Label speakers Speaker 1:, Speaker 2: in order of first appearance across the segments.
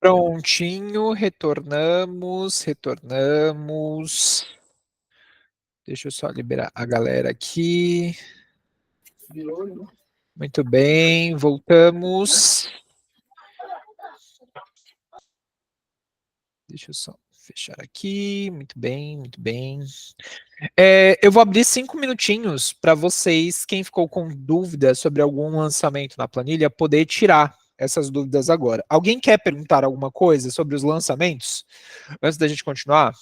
Speaker 1: Prontinho, retornamos. Deixa eu só liberar a galera aqui. Muito bem, voltamos. Deixa eu só fechar aqui. Muito bem, muito bem. Eu vou abrir 5 minutinhos para vocês, quem ficou com dúvida sobre algum lançamento na planilha, poder tirar essas dúvidas agora. Alguém quer perguntar alguma coisa sobre os lançamentos? Antes da gente continuar?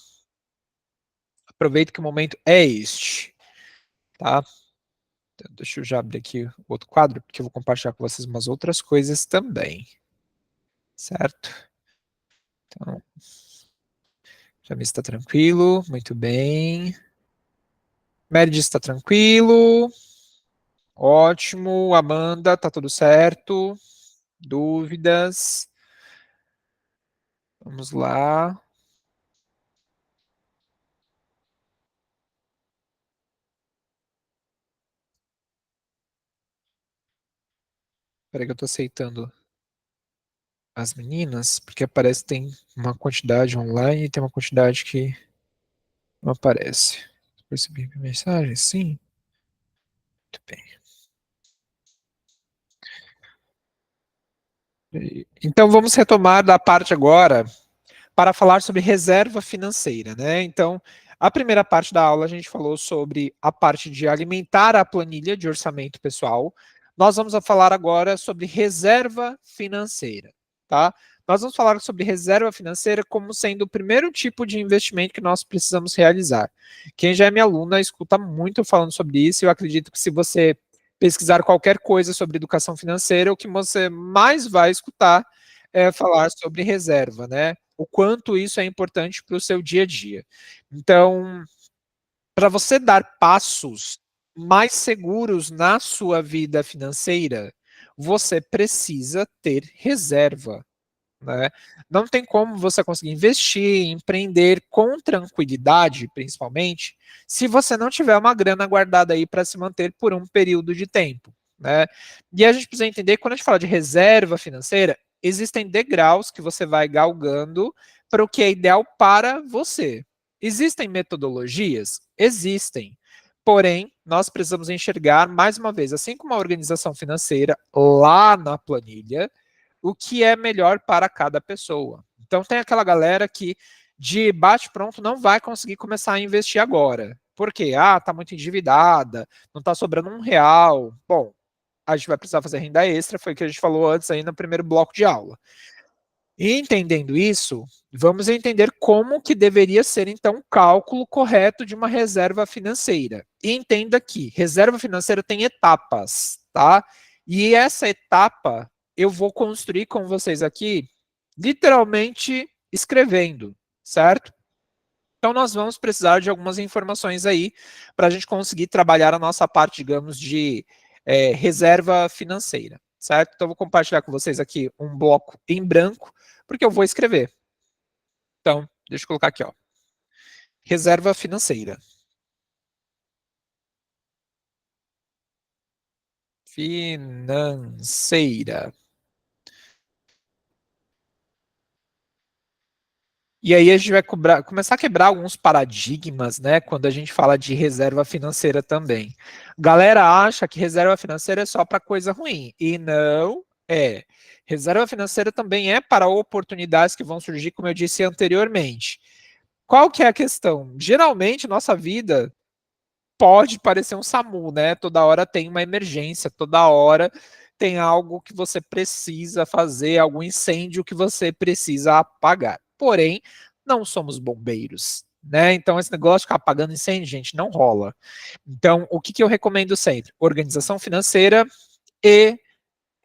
Speaker 1: Aproveito que o momento é este, tá? Então, deixa eu já abrir aqui o outro quadro, porque eu vou compartilhar com vocês umas outras coisas também. Certo? Então, já me está tranquilo, muito bem. Meredith está tranquilo. Ótimo. Amanda, tá tudo certo? Dúvidas? Vamos lá. Espera que eu estou aceitando as meninas, porque aparece que tem uma quantidade online e tem uma quantidade que não aparece. Percebi a mensagem? Sim. Muito bem. Então vamos retomar da parte agora para falar sobre reserva financeira, né? Então, a primeira parte da aula a gente falou sobre a parte de alimentar a planilha de orçamento pessoal. Nós vamos falar agora sobre reserva financeira, tá? Nós vamos falar sobre reserva financeira como sendo o primeiro tipo de investimento que nós precisamos realizar. Quem já é minha aluna escuta muito falando sobre isso, e eu acredito que se você pesquisar qualquer coisa sobre educação financeira, o que você mais vai escutar é falar sobre reserva, né? O quanto isso é importante para o seu dia a dia. Então, para você dar passos mais seguros na sua vida financeira, você precisa ter reserva, né? Não tem como você conseguir investir, empreender com tranquilidade, principalmente, se você não tiver uma grana guardada aí para se manter por um período de tempo, né? E a gente precisa entender que quando a gente fala de reserva financeira, existem degraus que você vai galgando para o que é ideal para você. Existem metodologias? Existem. Porém, nós precisamos enxergar, mais uma vez, assim como a organização financeira lá na planilha, o que é melhor para cada pessoa. Então tem aquela galera que de bate-pronto não vai conseguir começar a investir agora. Por quê? Ah, tá muito endividada, não tá sobrando R$ 1. Bom, a gente vai precisar fazer renda extra, foi o que a gente falou antes aí no primeiro bloco de aula. E entendendo isso, vamos entender como que deveria ser, então, o cálculo correto de uma reserva financeira. E entenda que reserva financeira tem etapas, tá? E essa etapa eu vou construir com vocês aqui, literalmente escrevendo, certo? Então, nós vamos precisar de algumas informações aí para a gente conseguir trabalhar a nossa parte, digamos, de reserva financeira, certo? Então, eu vou compartilhar com vocês aqui um bloco em branco, porque eu vou escrever. Então, deixa eu colocar aqui, ó. Reserva financeira. Financeira. E aí a gente vai começar a quebrar alguns paradigmas, né, quando a gente fala de reserva financeira também. Galera acha que reserva financeira é só para coisa ruim, e não é. Reserva financeira também é para oportunidades que vão surgir, como eu disse anteriormente. Qual que é a questão? Geralmente, nossa vida pode parecer um SAMU, né? Toda hora tem uma emergência, toda hora tem algo que você precisa fazer, algum incêndio que você precisa apagar. Porém, não somos bombeiros, né? Então, esse negócio de ficar apagando incêndio, gente, não rola. Então, o que eu recomendo sempre? Organização financeira e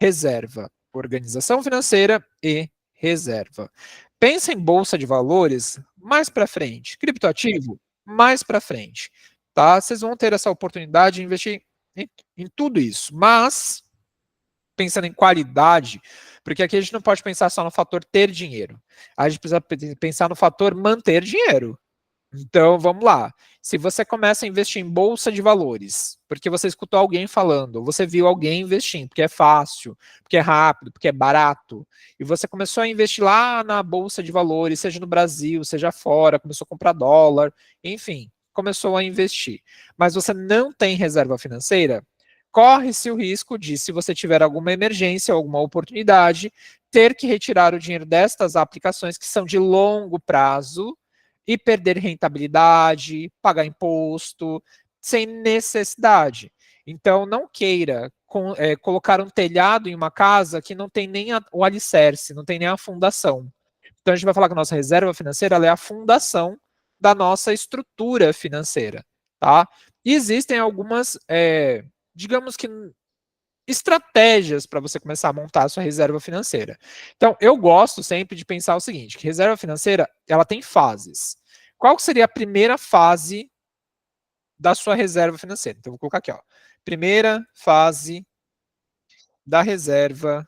Speaker 1: reserva. Organização financeira e reserva. Pensa em bolsa de valores mais para frente. Criptoativo mais para frente. Tá? Vocês vão ter essa oportunidade de investir em tudo isso. Mas, pensando em qualidade, porque aqui a gente não pode pensar só no fator ter dinheiro. A gente precisa pensar no fator manter dinheiro. Então, vamos lá. Se você começa a investir em bolsa de valores, porque você escutou alguém falando, você viu alguém investindo, porque é fácil, porque é rápido, porque é barato, e você começou a investir lá na bolsa de valores, seja no Brasil, seja fora, começou a comprar dólar, enfim, começou a investir. Mas você não tem reserva financeira, corre-se o risco de, se você tiver alguma emergência, alguma oportunidade, ter que retirar o dinheiro destas aplicações que são de longo prazo e perder rentabilidade, pagar imposto, sem necessidade. Então, não queira colocar um telhado em uma casa que não tem nem o alicerce, não tem nem a fundação. Então, a gente vai falar que a nossa reserva financeira ela é a fundação da nossa estrutura financeira. Tá? E existem algumas, digamos que estratégias para você começar a montar a sua reserva financeira. Então, eu gosto sempre de pensar o seguinte, que reserva financeira, ela tem fases. Qual seria a primeira fase da sua reserva financeira? Então, eu vou colocar aqui, ó. Primeira fase da reserva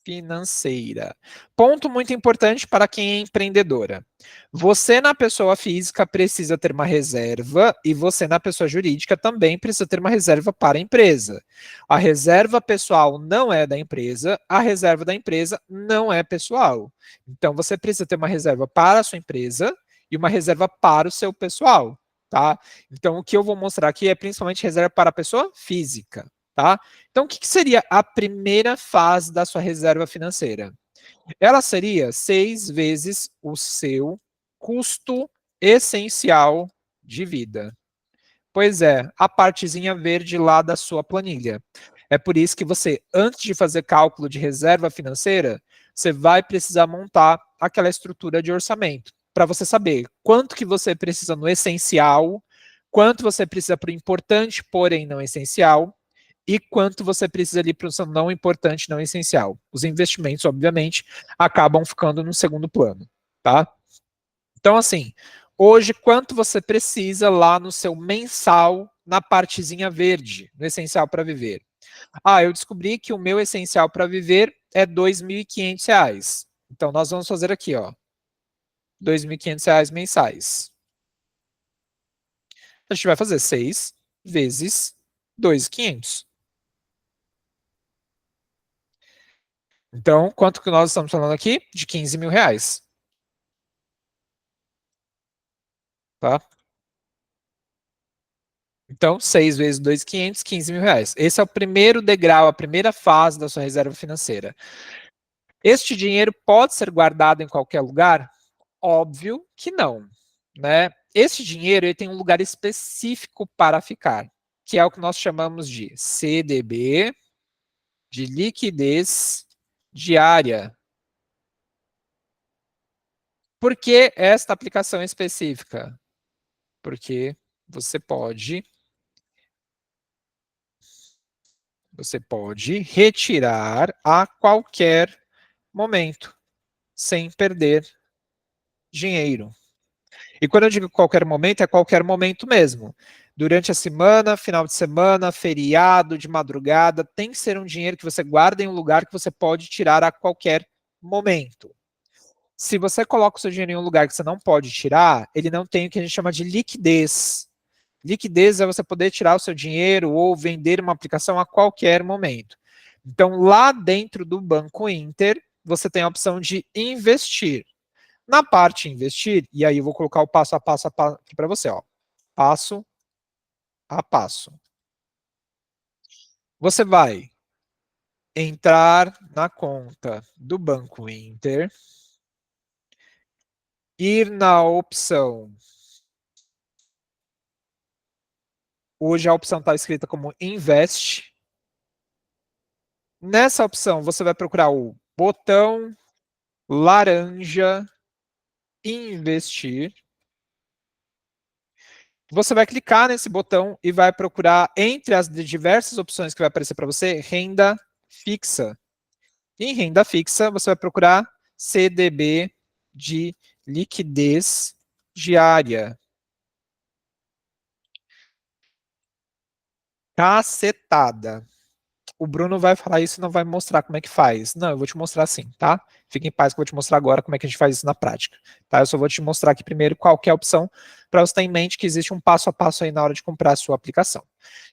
Speaker 1: financeira. Ponto muito importante para quem é empreendedora. Você, na pessoa física, precisa ter uma reserva e você, na pessoa jurídica, também precisa ter uma reserva para a empresa. A reserva pessoal não é da empresa, a reserva da empresa não é pessoal. Então, você precisa ter uma reserva para a sua empresa e uma reserva para o seu pessoal. Tá? Então, o que eu vou mostrar aqui é principalmente reserva para a pessoa física. Tá? Então, o que seria a primeira fase da sua reserva financeira? Ela seria 6 vezes o seu custo essencial de vida. Pois é, a partezinha verde lá da sua planilha. É por isso que você, antes de fazer cálculo de reserva financeira, você vai precisar montar aquela estrutura de orçamento, para você saber quanto que você precisa no essencial, quanto você precisa para o importante, porém não essencial, e quanto você precisa ali para o não importante, não essencial. Os investimentos, obviamente, acabam ficando no segundo plano, tá? Então, assim, hoje, quanto você precisa lá no seu mensal, na partezinha verde, no essencial para viver? Ah, eu descobri que o meu essencial para viver é R$ 2.500. Então, nós vamos fazer aqui, ó, R$ 2.500 mensais. A gente vai fazer 6 vezes 2.500. Então, quanto que nós estamos falando aqui? De R$ 15.000. Tá? Então, 6 vezes 2.500, R$ 15.000. Esse é o primeiro degrau, a primeira fase da sua reserva financeira. Este dinheiro pode ser guardado em qualquer lugar? Óbvio que não. Né? Este dinheiro ele tem um lugar específico para ficar, que é o que nós chamamos de CDB, de liquidez diária. Por que esta aplicação específica? Porque você pode retirar a qualquer momento, sem perder dinheiro. E quando eu digo qualquer momento, é qualquer momento mesmo. Durante a semana, final de semana, feriado, de madrugada, tem que ser um dinheiro que você guarda em um lugar que você pode tirar a qualquer momento. Se você coloca o seu dinheiro em um lugar que você não pode tirar, ele não tem o que a gente chama de liquidez. Liquidez é você poder tirar o seu dinheiro ou vender uma aplicação a qualquer momento. Então, lá dentro do Banco Inter, você tem a opção de investir. Na parte investir, e aí eu vou colocar o passo a passo aqui para você, ó. Passo a passo. Você vai entrar na conta do Banco Inter, ir na opção. Hoje a opção está escrita como Invest. Nessa opção, você vai procurar o botão laranja Investir. Você vai clicar nesse botão e vai procurar, entre as diversas opções que vai aparecer para você, renda fixa. Em renda fixa, você vai procurar CDB de liquidez diária. Cacetada. o Bruno vai falar isso e não vai mostrar como é que faz. Não, eu vou te mostrar sim, tá? Fique em paz que eu vou te mostrar agora como é que a gente faz isso na prática, tá? Eu só vou te mostrar aqui primeiro qual que é a opção para você ter em mente que existe um passo a passo aí na hora de comprar a sua aplicação,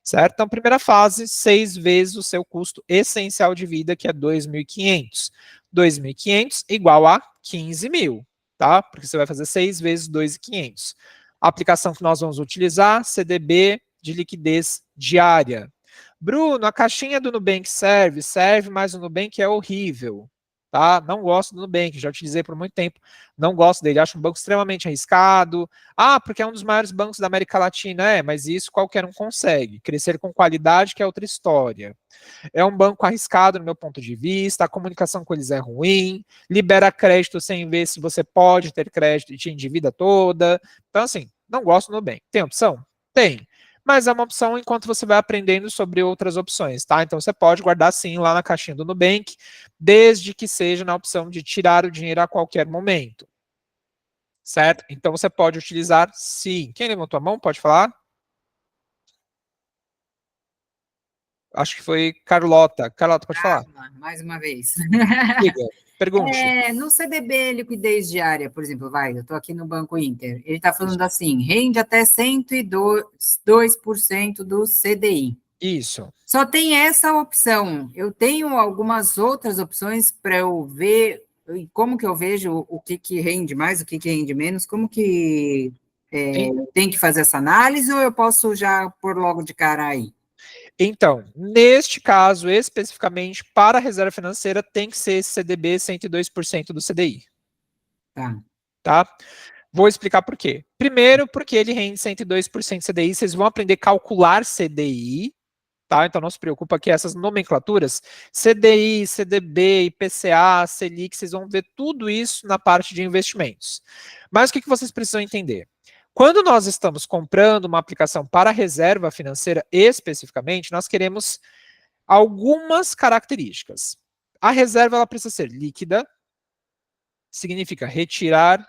Speaker 1: certo? Então, primeira fase, 6 vezes o seu custo essencial de vida, que é 2.500. 2.500 igual a 15 mil, tá? Porque você vai fazer 6 vezes 2.500. A aplicação que nós vamos utilizar, CDB de liquidez diária. Bruno, a caixinha do Nubank serve, mas o Nubank é horrível, tá? Não gosto do Nubank, já utilizei por muito tempo, não gosto dele, acho um banco extremamente arriscado. Ah, porque é um dos maiores bancos da América Latina, mas isso qualquer um consegue. Crescer com qualidade, que é outra história. É um banco arriscado no meu ponto de vista, a comunicação com eles é ruim, libera crédito sem ver se você pode ter crédito e te endivida toda. Então, assim, não gosto do Nubank. Tem opção? Tem. Mas é uma opção enquanto você vai aprendendo sobre outras opções, tá? Então você pode guardar sim lá na caixinha do Nubank, desde que seja na opção de tirar o dinheiro a qualquer momento. Certo? Então você pode utilizar sim. Quem levantou a mão, pode falar? Acho que foi Carlota. Carlota, pode falar.
Speaker 2: Mais uma vez.
Speaker 1: Diga, pergunte.
Speaker 2: No CDB liquidez diária, por exemplo, eu estou aqui no Banco Inter, ele está falando assim, rende até 102% do CDI.
Speaker 1: Isso.
Speaker 2: Só tem essa opção. Eu tenho algumas outras opções para eu ver como que eu vejo o que rende mais, o que rende menos, como que tem que fazer essa análise ou eu posso já pôr logo de cara aí?
Speaker 1: Então, neste caso, especificamente, para a reserva financeira, tem que ser esse CDB 102% do CDI. Tá? Vou explicar por quê. Primeiro, porque ele rende 102% CDI, vocês vão aprender a calcular CDI, tá? Então não se preocupa que essas nomenclaturas, CDI, CDB, IPCA, Selic, vocês vão ver tudo isso na parte de investimentos. Mas o que vocês precisam entender? Quando nós estamos comprando uma aplicação para reserva financeira especificamente, nós queremos algumas características. A reserva ela precisa ser líquida, significa retirar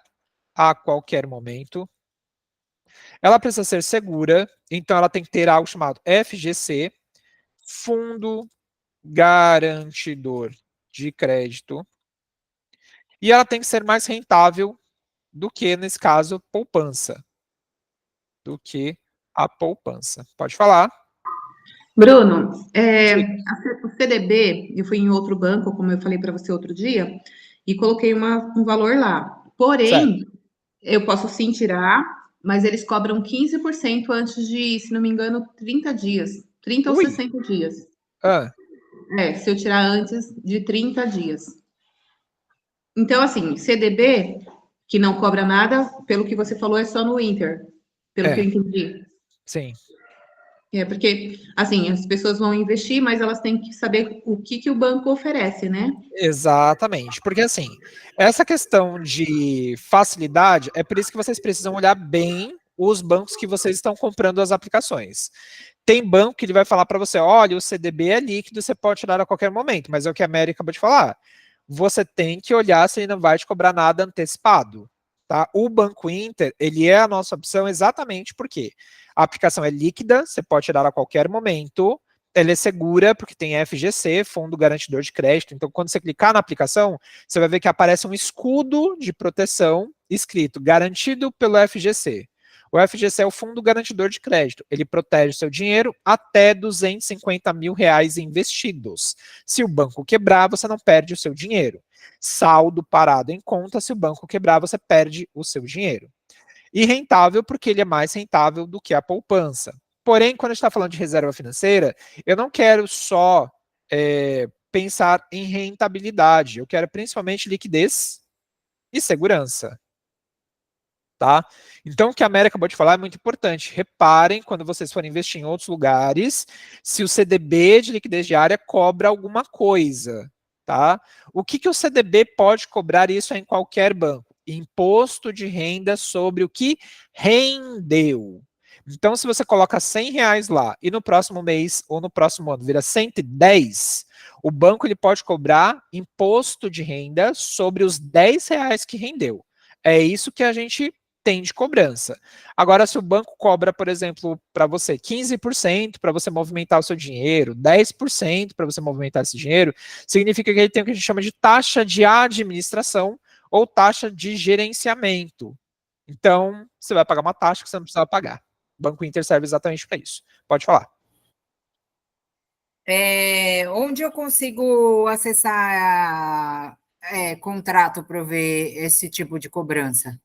Speaker 1: a qualquer momento. Ela precisa ser segura, então ela tem que ter algo chamado FGC, Fundo Garantidor de Crédito, e ela tem que ser mais rentável do que, nesse caso, poupança. Do que a poupança. Pode falar.
Speaker 3: Bruno, o CDB, eu fui em outro banco, como eu falei para você outro dia, e coloquei um valor lá. Porém,
Speaker 1: Certo.
Speaker 3: eu posso sim tirar, mas eles cobram 15% antes de, se não me engano, 30 dias. 30 ou
Speaker 1: Ui.
Speaker 3: 60 dias.
Speaker 1: Ah.
Speaker 3: Se eu tirar antes de 30 dias. Então, assim, CDB, que não cobra nada, pelo que você falou, é só no Inter, pelo que eu entendi.
Speaker 1: Sim.
Speaker 3: Porque, assim, as pessoas vão investir, mas elas têm que saber o que o banco oferece, né?
Speaker 1: Exatamente. Porque, assim, essa questão de facilidade, é por isso que vocês precisam olhar bem os bancos que vocês estão comprando as aplicações. Tem banco que ele vai falar para você, olha, o CDB é líquido, você pode tirar a qualquer momento, mas é o que a Mary acabou de falar. Você tem que olhar se ele não vai te cobrar nada antecipado. Tá? O Banco Inter, ele é a nossa opção exatamente porque a aplicação é líquida, você pode tirar a qualquer momento, ela é segura porque tem FGC, Fundo Garantidor de Crédito, então quando você clicar na aplicação, você vai ver que aparece um escudo de proteção escrito garantido pelo FGC. O FGC é o Fundo Garantidor de Crédito. Ele protege o seu dinheiro até R$250 mil investidos. Se o banco quebrar, você não perde o seu dinheiro. Saldo parado em conta, se o banco quebrar, você perde o seu dinheiro. E rentável, porque ele é mais rentável do que a poupança. Porém, quando a gente está falando de reserva financeira, eu não quero só pensar em rentabilidade. Eu quero principalmente liquidez e segurança. Tá? Então, o que a Mary acabou de falar é muito importante. Reparem, quando vocês forem investir em outros lugares, se o CDB de liquidez diária cobra alguma coisa. Tá? O que o CDB pode cobrar? Isso é em qualquer banco. Imposto de renda sobre o que rendeu. Então, se você coloca R$100 lá e no próximo mês ou no próximo ano vira 110, o banco ele pode cobrar imposto de renda sobre os R$10 que rendeu. É isso que a gente tem de cobrança. Agora, se o banco cobra, por exemplo, para você 15% para você movimentar o seu dinheiro, 10% para você movimentar esse dinheiro, significa que ele tem o que a gente chama de taxa de administração ou taxa de gerenciamento. Então, você vai pagar uma taxa que você não precisa pagar. O Banco Inter serve exatamente para isso. Pode falar.
Speaker 2: Onde eu consigo acessar contrato para ver esse tipo de cobrança?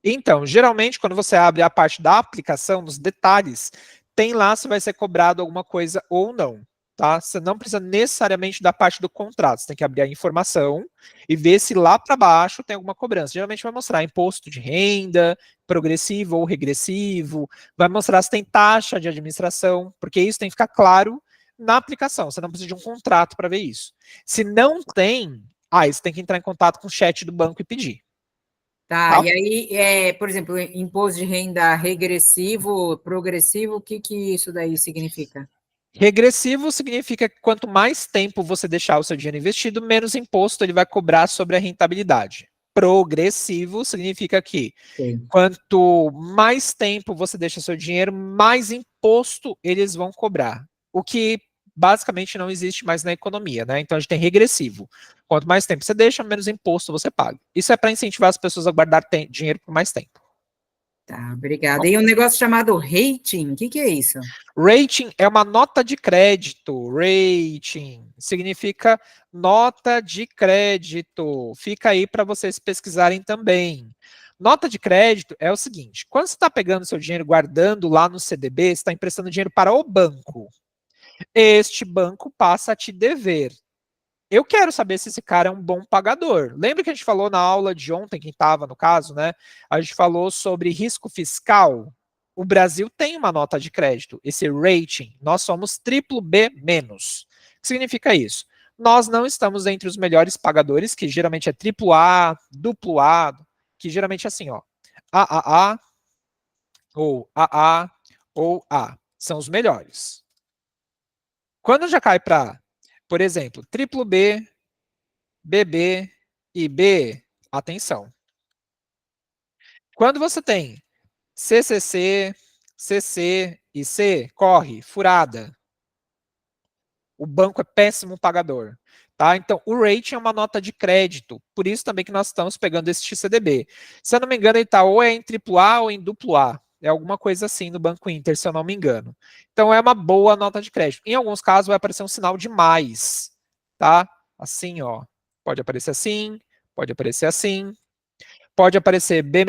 Speaker 1: Então, geralmente, quando você abre a parte da aplicação, nos detalhes, tem lá se vai ser cobrado alguma coisa ou não, tá? Você não precisa necessariamente da parte do contrato, você tem que abrir a informação e ver se lá para baixo tem alguma cobrança. Geralmente vai mostrar imposto de renda, progressivo ou regressivo, vai mostrar se tem taxa de administração, porque isso tem que ficar claro na aplicação, você não precisa de um contrato para ver isso. Se não tem, aí você tem que entrar em contato com o chat do banco e pedir.
Speaker 2: Tá,
Speaker 1: Tá?
Speaker 2: e aí, por exemplo, imposto de renda regressivo, progressivo, o que isso daí significa?
Speaker 1: Regressivo significa que quanto mais tempo você deixar o seu dinheiro investido, menos imposto ele vai cobrar sobre a rentabilidade. Progressivo significa que
Speaker 2: Sim.
Speaker 1: quanto mais tempo você deixa seu dinheiro, mais imposto eles vão cobrar. O que basicamente não existe mais na economia, né? Então a gente tem regressivo. Quanto mais tempo você deixa, menos imposto você paga. Isso é para incentivar as pessoas a guardar dinheiro por mais tempo.
Speaker 2: Tá, obrigada. E um negócio chamado rating, o que é isso?
Speaker 1: Rating é uma nota de crédito. Rating significa nota de crédito. Fica aí para vocês pesquisarem também. Nota de crédito é o seguinte: quando você está pegando seu dinheiro, guardando lá no CDB, você está emprestando dinheiro para o banco. Este banco passa a te dever. Eu quero saber se esse cara é um bom pagador. Lembra que a gente falou na aula de ontem, quem estava no caso, né? A gente falou sobre risco fiscal. O Brasil tem uma nota de crédito, esse rating. Nós somos triplo B menos. O que significa isso? Nós não estamos entre os melhores pagadores, que geralmente é triplo A, duplo A, que geralmente é assim, ó. AAA ou AA ou A. São os melhores. Quando já cai para, por exemplo, triplo B, BB e B, atenção. Quando você tem CCC, CC e C, corre, furada. O banco é péssimo pagador. Tá? Então, o rating é uma nota de crédito. Por isso também que nós estamos pegando esse CDB. Se eu não me engano, ele está ou em AAA ou em duplo A. É alguma coisa assim no Banco Inter, se eu não me engano. Então, é uma boa nota de crédito. Em alguns casos, vai aparecer um sinal de mais. Tá? Assim, ó. Pode aparecer assim, pode aparecer assim, pode aparecer B-,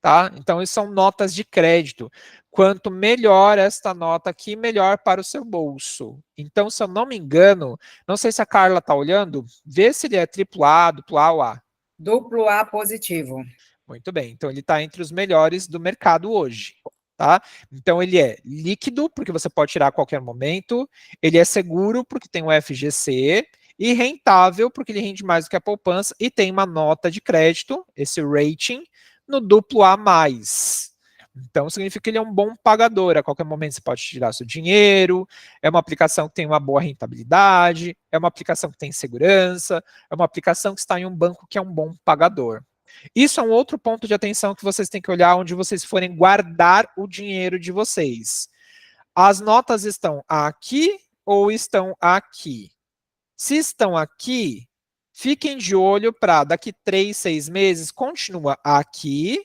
Speaker 1: tá? Então, isso são notas de crédito. Quanto melhor esta nota aqui, melhor para o seu bolso. Então, se eu não me engano, não sei se a Carla está olhando, vê se ele é AAA, duplo A ou A.
Speaker 2: Duplo A positivo.
Speaker 1: Muito bem, então ele está entre os melhores do mercado hoje. Tá? Então ele é líquido, porque você pode tirar a qualquer momento, ele é seguro, porque tem o FGC, e rentável, porque ele rende mais do que a poupança, e tem uma nota de crédito, esse rating, no duplo A+. Então significa que ele é um bom pagador, a qualquer momento você pode tirar seu dinheiro, é uma aplicação que tem uma boa rentabilidade, é uma aplicação que tem segurança, é uma aplicação que está em um banco que é um bom pagador. Isso é um outro ponto de atenção que vocês têm que olhar onde vocês forem guardar o dinheiro de vocês. As notas estão aqui ou estão aqui? Se estão aqui, fiquem de olho para daqui 3, 6 meses, continua aqui.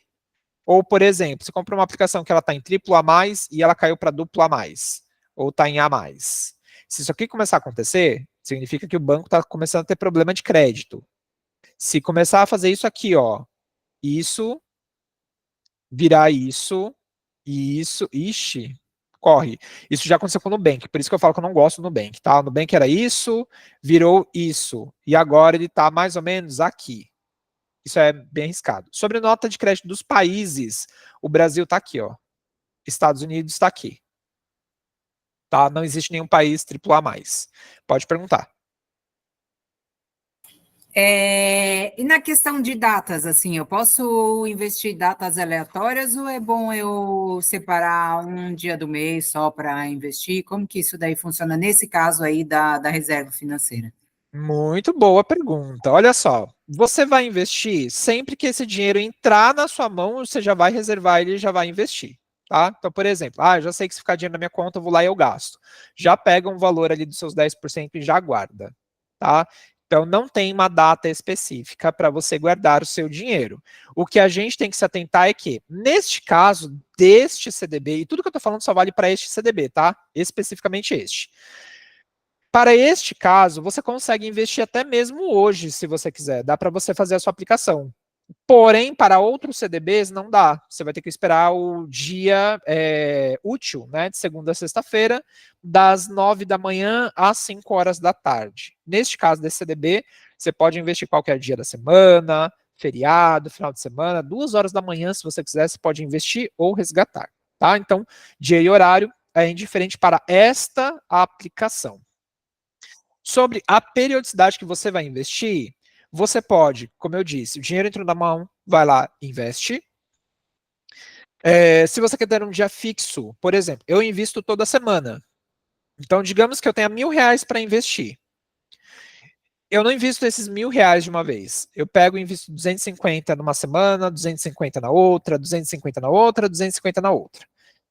Speaker 1: Ou, por exemplo, você compra uma aplicação que ela está em triplo A+, e ela caiu para duplo A+, ou está em A+. Se isso aqui começar a acontecer, significa que o banco está começando a ter problema de crédito. Se começar a fazer isso aqui, ó, isso, virar isso, e isso, ixi, corre. Isso já aconteceu com o Nubank, por isso que eu falo que eu não gosto do Nubank, tá? O Nubank era isso, virou isso, e agora ele tá mais ou menos aqui. Isso é bem arriscado. Sobre nota de crédito dos países, o Brasil tá aqui, ó. Estados Unidos está aqui. Tá? Não existe nenhum país AAA+. Pode perguntar.
Speaker 2: E na questão de datas, assim, eu posso investir datas aleatórias ou é bom eu separar um dia do mês só para investir? Como que isso daí funciona nesse caso aí da reserva financeira?
Speaker 1: Muito boa pergunta. Olha só, você vai investir sempre que esse dinheiro entrar na sua mão, você já vai reservar ele e já vai investir, tá? Então, por exemplo, eu já sei que se ficar dinheiro na minha conta, eu vou lá e eu gasto. Já pega um valor ali dos seus 10% e já guarda, tá? Então, não tem uma data específica para você guardar o seu dinheiro. O que a gente tem que se atentar é que, neste caso, deste CDB, e tudo que eu estou falando só vale para este CDB, tá? Especificamente este. Para este caso, você consegue investir até mesmo hoje, se você quiser. Dá para você fazer a sua aplicação. Porém, para outros CDBs não dá. Você vai ter que esperar o dia útil, né, de segunda a sexta-feira, das 9 da manhã às 5 horas da tarde. Neste caso desse CDB, você pode investir qualquer dia da semana, feriado, final de semana, 2 horas da manhã, se você quiser, você pode investir ou resgatar. Tá? Então, dia e horário é indiferente para esta aplicação. Sobre a periodicidade que você vai investir, você pode, como eu disse, o dinheiro entrou na mão, vai lá, investe. Se você quer ter um dia fixo, por exemplo, eu invisto toda semana. Então, digamos que eu tenha R$ 1.000 para investir. Eu não invisto esses R$ 1.000 de uma vez. Eu pego e invisto 250 numa semana, 250 na outra, 250 na outra, 250 na outra,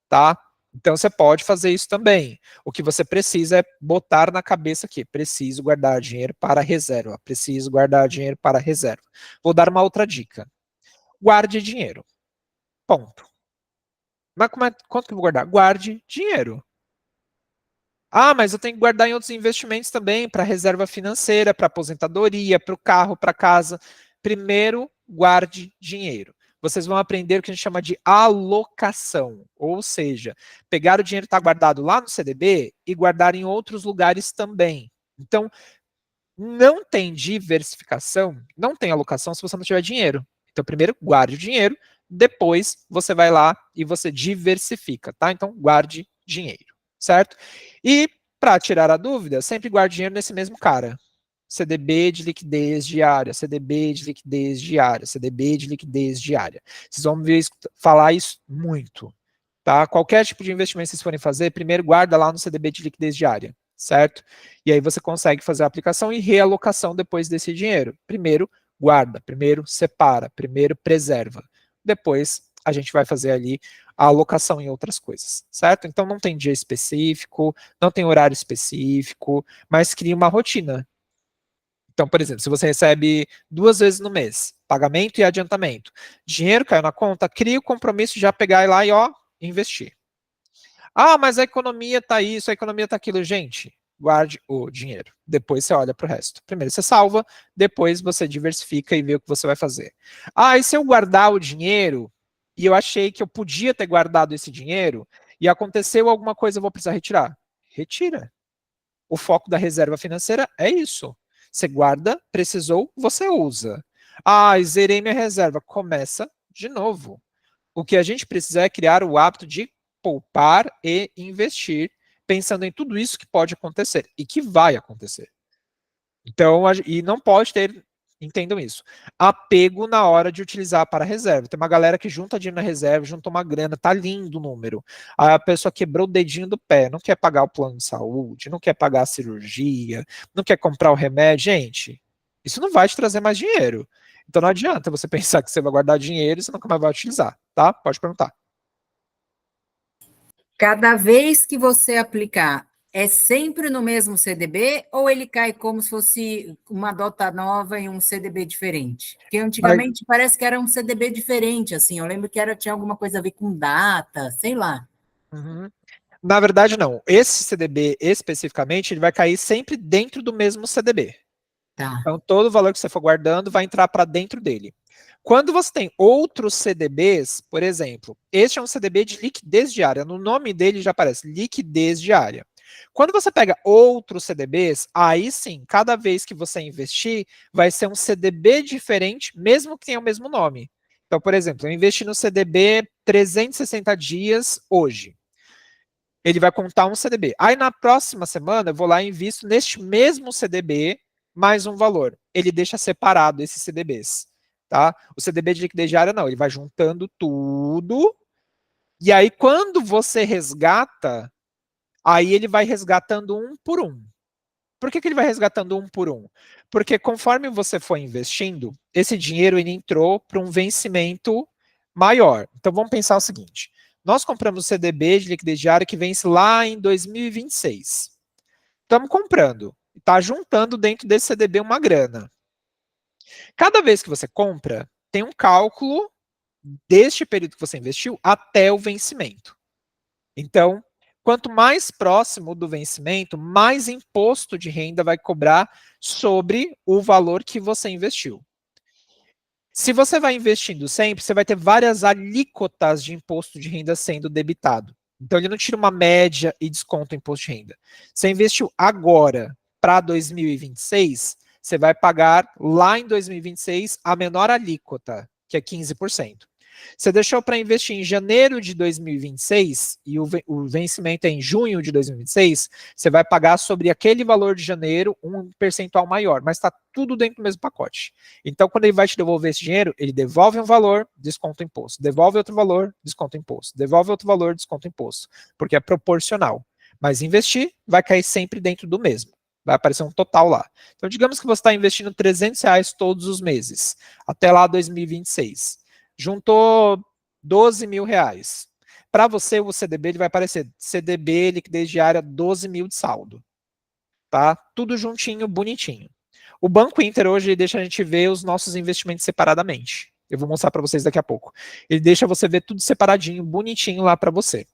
Speaker 1: tá? Então você pode fazer isso também. O que você precisa é botar na cabeça que preciso guardar dinheiro para reserva, preciso guardar dinheiro para reserva. Vou dar uma outra dica. Guarde dinheiro. Ponto. Mas quanto que eu vou guardar? Guarde dinheiro. Mas eu tenho que guardar em outros investimentos também, para reserva financeira, para aposentadoria, para o carro, para casa. Primeiro, guarde dinheiro. Vocês vão aprender o que a gente chama de alocação, ou seja, pegar o dinheiro que está guardado lá no CDB e guardar em outros lugares também. Então, não tem diversificação, não tem alocação se você não tiver dinheiro. Então, primeiro, guarde o dinheiro, depois você vai lá e você diversifica, tá? Então, guarde dinheiro, certo? E, para tirar a dúvida, sempre guarde dinheiro nesse mesmo cara. CDB de liquidez diária, CDB de liquidez diária, CDB de liquidez diária. Vocês vão ver falar isso muito, tá? Qualquer tipo de investimento que vocês forem fazer, primeiro guarda lá no CDB de liquidez diária, certo? E aí você consegue fazer a aplicação e realocação depois desse dinheiro. Primeiro guarda, primeiro separa, primeiro preserva. Depois a gente vai fazer ali a alocação em outras coisas, certo? Então não tem dia específico, não tem horário específico, mas cria uma rotina. Então, por exemplo, se você recebe 2 vezes no mês, pagamento e adiantamento, dinheiro caiu na conta, cria o compromisso de já pegar lá e investir. Mas a economia está isso, a economia está aquilo. Gente, guarde o dinheiro. Depois você olha para o resto. Primeiro você salva, depois você diversifica e vê o que você vai fazer. E se eu guardar o dinheiro e eu achei que eu podia ter guardado esse dinheiro e aconteceu alguma coisa, eu vou precisar retirar? Retira. O foco da reserva financeira é isso. Você guarda, precisou, você usa. Zerei minha reserva. Começa de novo. O que a gente precisa é criar o hábito de poupar e investir, pensando em tudo isso que pode acontecer e que vai acontecer. Então, e não pode ter, entendam isso, apego na hora de utilizar para a reserva. Tem uma galera que junta dinheiro na reserva, junta uma grana, tá lindo o número. Aí a pessoa quebrou o dedinho do pé, não quer pagar o plano de saúde, não quer pagar a cirurgia, não quer comprar o remédio. Gente, isso não vai te trazer mais dinheiro. Então não adianta você pensar que você vai guardar dinheiro e você nunca mais vai utilizar, tá? Pode perguntar.
Speaker 2: Cada vez que você aplicar, é sempre no mesmo CDB ou ele cai como se fosse uma dota nova em um CDB diferente? Porque antigamente parece que era um CDB diferente, assim. Eu lembro que tinha alguma coisa a ver com data, sei lá.
Speaker 1: Uhum. Na verdade, não. Esse CDB especificamente, ele vai cair sempre dentro do mesmo CDB.
Speaker 2: Tá.
Speaker 1: Então, todo o valor que você for guardando vai entrar para dentro dele. Quando você tem outros CDBs, por exemplo, este é um CDB de liquidez diária. No nome dele já aparece liquidez diária. Quando você pega outros CDBs, aí sim, cada vez que você investir, vai ser um CDB diferente, mesmo que tenha o mesmo nome. Então, por exemplo, eu investi no CDB 360 dias hoje. Ele vai contar um CDB. Aí na próxima semana eu vou lá e invisto neste mesmo CDB mais um valor. Ele deixa separado esses CDBs, tá? O CDB de liquidez diária não, ele vai juntando tudo e aí quando você resgata, aí ele vai resgatando um por um. Por que ele vai resgatando um por um? Porque conforme você foi investindo, esse dinheiro ele entrou para um vencimento maior. Então vamos pensar o seguinte: nós compramos o CDB de liquidez diária que vence lá em 2026. Estamos comprando, está juntando dentro desse CDB uma grana. Cada vez que você compra, tem um cálculo deste período que você investiu até o vencimento. Então, quanto mais próximo do vencimento, mais imposto de renda vai cobrar sobre o valor que você investiu. Se você vai investindo sempre, você vai ter várias alíquotas de imposto de renda sendo debitado. Então, ele não tira uma média e desconta o imposto de renda. Você investiu agora para 2026, você vai pagar lá em 2026 a menor alíquota, que é 15%. Você deixou para investir em janeiro de 2026 e o vencimento é em junho de 2026, você vai pagar sobre aquele valor de janeiro um percentual maior, mas está tudo dentro do mesmo pacote. Então, quando ele vai te devolver esse dinheiro, ele devolve um valor, desconta o imposto. Devolve outro valor, desconta o imposto. Devolve outro valor, desconta o imposto. Porque é proporcional. Mas investir vai cair sempre dentro do mesmo. Vai aparecer um total lá. Então, digamos que você está investindo R$300 todos os meses, até lá 2026. Juntou R$12.000. Para você, o CDB ele vai aparecer CDB, liquidez diária, 12 mil de saldo. Tá? Tudo juntinho, bonitinho. O Banco Inter hoje deixa a gente ver os nossos investimentos separadamente. Eu vou mostrar para vocês daqui a pouco. Ele deixa você ver tudo separadinho, bonitinho lá para você.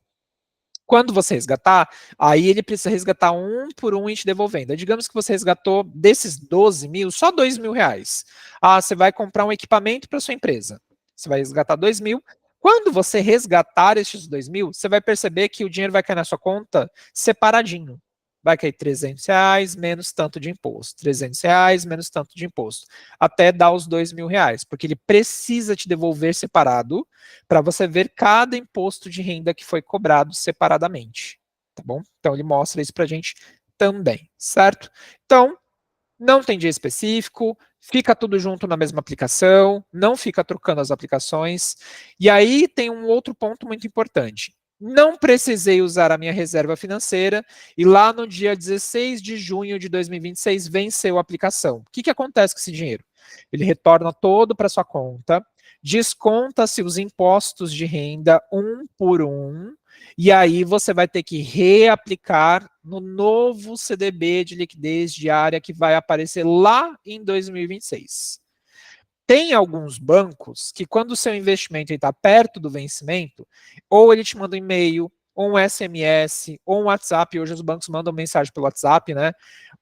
Speaker 1: Quando você resgatar, aí ele precisa resgatar um por um e te devolvendo. Digamos que você resgatou desses 12 mil, só R$2.000. Ah, você vai comprar um equipamento para sua empresa. Você vai resgatar 2 mil. Quando você resgatar esses 2 mil, você vai perceber que o dinheiro vai cair na sua conta separadinho. Vai cair R$300 menos tanto de imposto. R$300 menos tanto de imposto. Até dar os R$2.000. Porque ele precisa te devolver separado para você ver cada imposto de renda que foi cobrado separadamente. Tá bom? Então ele mostra isso para a gente também. Certo? Então, não tem dia específico, fica tudo junto na mesma aplicação, não fica trocando as aplicações. E aí tem um outro ponto muito importante. Não precisei usar a minha reserva financeira e lá no dia 16 de junho de 2026 venceu a aplicação. O que acontece com esse dinheiro? Ele retorna todo para sua conta, desconta-se os impostos de renda um por um, e aí você vai ter que reaplicar no novo CDB de liquidez diária que vai aparecer lá em 2026. Tem alguns bancos que quando o seu investimento está perto do vencimento, ou ele te manda um e-mail, ou um SMS, ou um WhatsApp, hoje os bancos mandam mensagem pelo WhatsApp, né?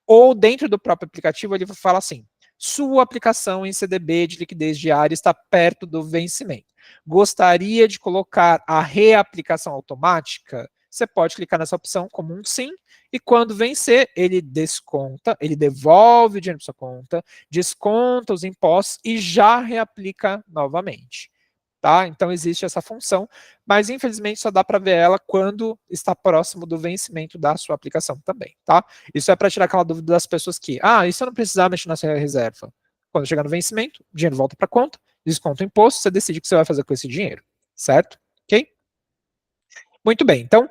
Speaker 1: Ou dentro do próprio aplicativo ele fala assim, sua aplicação em CDB de liquidez diária está perto do vencimento. Gostaria de colocar a reaplicação automática? Você pode clicar nessa opção como um sim, e quando vencer, ele desconta, ele devolve o dinheiro para sua conta, desconta os impostos e já reaplica novamente. Tá? Então existe essa função, mas infelizmente só dá para ver ela quando está próximo do vencimento da sua aplicação também. Tá? Isso é para tirar aquela dúvida das pessoas que, e se eu não precisar mexer na sua reserva? Quando chegar no vencimento, o dinheiro volta para a conta, desconta o imposto, você decide o que você vai fazer com esse dinheiro. Certo? Ok? Muito bem, então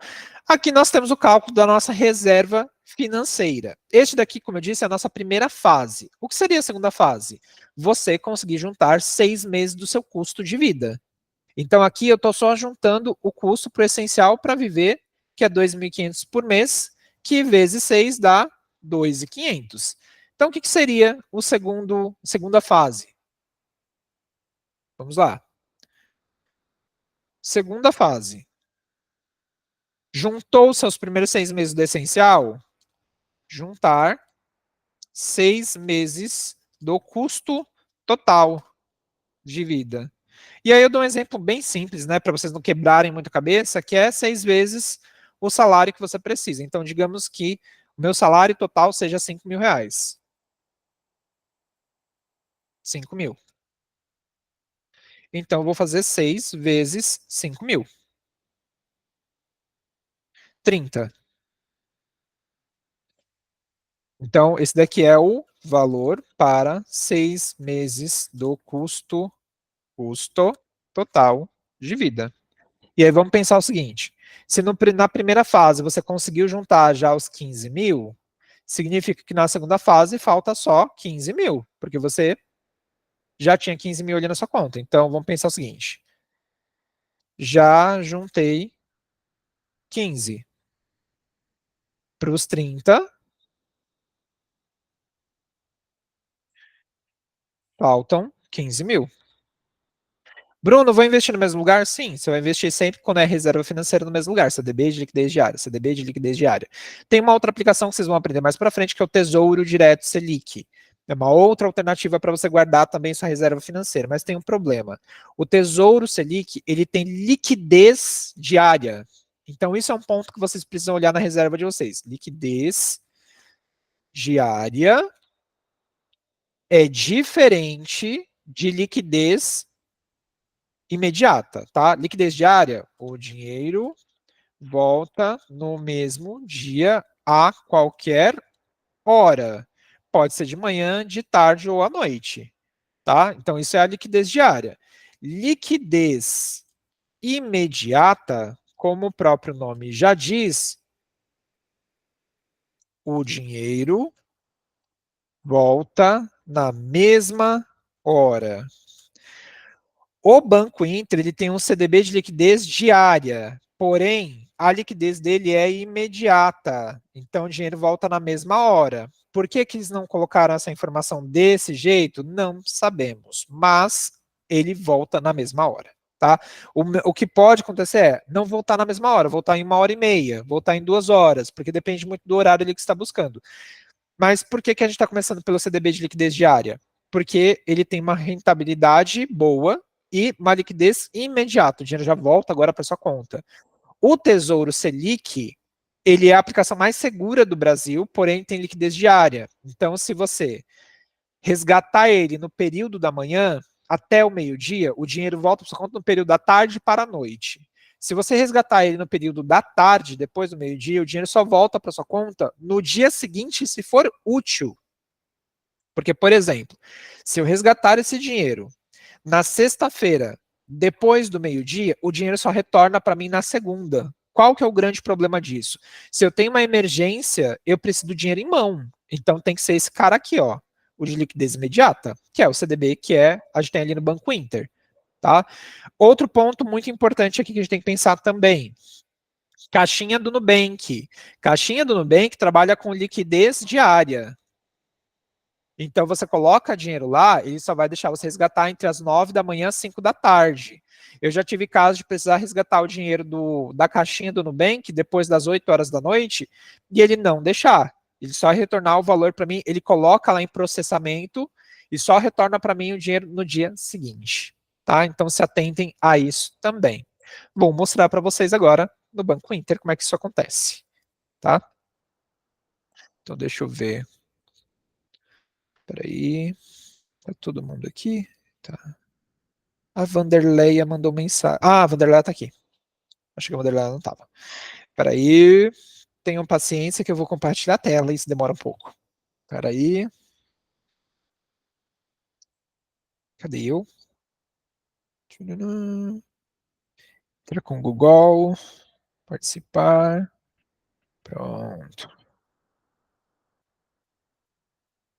Speaker 1: aqui nós temos o cálculo da nossa reserva financeira. Este daqui, como eu disse, é a nossa primeira fase. O que seria a segunda fase? Você conseguir juntar 6 meses do seu custo de vida. Então aqui eu estou só juntando o custo para o essencial para viver, que é 2.500 por mês, que vezes 6 dá 2.500. Então o que seria a segunda fase? Vamos lá. Segunda fase. Juntou seus primeiros 6 meses do essencial? Juntar 6 meses do custo total de vida. E aí eu dou um exemplo bem simples, né, para vocês não quebrarem muito a cabeça, que é 6 vezes o salário que você precisa. Então, digamos que o meu salário total seja R$5.000. 5 mil. Então, eu vou fazer 6 vezes 5 mil. 30. Então, esse daqui é o valor para 6 meses do custo total de vida. E aí vamos pensar o seguinte, se na primeira fase você conseguiu juntar já os 15 mil, Significa que na segunda fase falta só 15 mil, porque você já tinha 15 mil ali na sua conta. Então, vamos pensar o seguinte. Já juntei 15 para os 30. Faltam 15 mil. Bruno, vou investir no mesmo lugar? Sim, você vai investir sempre quando é reserva financeira no mesmo lugar, CDB de liquidez diária, CDB de liquidez diária. Tem uma outra aplicação que vocês vão aprender mais para frente, que é o Tesouro Direto Selic. É uma outra alternativa para você guardar também sua reserva financeira, mas tem um problema. O Tesouro Selic, ele tem liquidez diária. Então, isso é um ponto que vocês precisam olhar na reserva de vocês. Liquidez diária é diferente de liquidez imediata, tá? Liquidez diária, o dinheiro volta no mesmo dia a qualquer hora. Pode ser de manhã, de tarde ou à noite, tá? Então isso é a liquidez diária. Liquidez imediata, como o próprio nome já diz, o dinheiro volta na mesma hora. O Banco Inter ele tem um CDB de liquidez diária, porém a liquidez dele é imediata, então o dinheiro volta na mesma hora. Por que que eles não colocaram essa informação desse jeito? Não sabemos, mas ele volta na mesma hora, tá? O que pode acontecer é não voltar na mesma hora, voltar em 1h30, voltar em 2 horas, porque depende muito do horário ali que você está buscando. Mas por que que a gente está começando pelo CDB de liquidez diária? Porque ele tem uma rentabilidade boa e uma liquidez imediata. O dinheiro já volta agora para sua conta. O Tesouro Selic, ele é a aplicação mais segura do Brasil, porém tem liquidez diária. Então, se você resgatar ele no período da manhã até o meio-dia, o dinheiro volta para sua conta no período da tarde para a noite. Se você resgatar ele no período da tarde, depois do meio-dia, o dinheiro só volta para sua conta no dia seguinte, se for útil. Porque, por exemplo, se eu resgatar esse dinheiro na sexta-feira, depois do meio-dia, o dinheiro só retorna para mim na segunda. Qual que é o grande problema disso? Se eu tenho uma emergência, eu preciso do dinheiro em mão. Então tem que ser esse cara aqui, ó, o de liquidez imediata, que é o CDB, que a gente tem ali no Banco Inter, tá? Outro ponto muito importante aqui que a gente tem que pensar também. Caixinha do Nubank. Caixinha do Nubank trabalha com liquidez diária. Então, você coloca dinheiro lá, ele só vai deixar você resgatar entre as 9 da manhã e as 5 da tarde. Eu já tive casos de precisar resgatar o dinheiro da caixinha do Nubank depois das 8 horas da noite e ele não deixar. Ele só retornar o valor para mim, ele coloca lá em processamento e só retorna para mim o dinheiro no dia seguinte. Tá? Então, se atentem a isso também. Vou mostrar para vocês agora no Banco Inter como é que isso acontece. Tá? Então, deixa eu ver. Espera aí. Tá todo mundo aqui? Tá. A Vanderleia mandou mensagem. Ah, a Vanderleia tá aqui. Acho que a Vanderleia não tava. Espera aí. Tenham paciência que eu vou compartilhar a tela. Isso demora um pouco. Espera aí. Cadê eu? Entra com o Google. Participar. Pronto.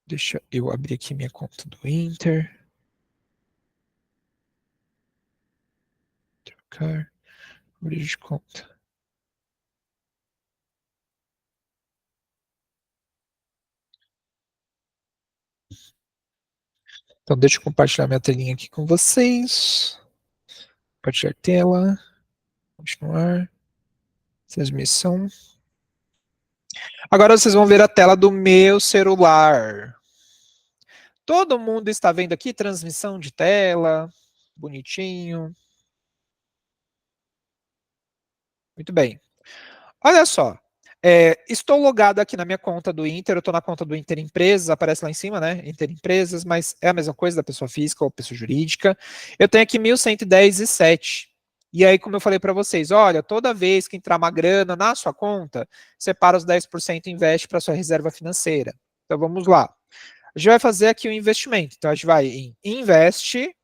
Speaker 1: Deixa eu abrir aqui minha conta do Inter. Trocar. Abrir de conta. Então, deixa eu compartilhar minha telinha aqui com vocês. Compartilhar tela. Continuar. Transmissão. Agora vocês vão ver a tela do meu celular. Todo mundo está vendo aqui transmissão de tela. Bonitinho. Muito bem. Olha só. Estou logado aqui na minha conta do Inter, eu estou na conta do Inter Empresas, aparece lá em cima, né? Inter Empresas, mas é a mesma coisa da pessoa física ou pessoa jurídica. Eu tenho aqui 1.110,7. E aí, como eu falei para vocês, olha, toda vez que entrar uma grana na sua conta, separa os 10% e investe para sua reserva financeira. Então, vamos lá. A gente vai fazer aqui um investimento. Então, a gente vai em investe,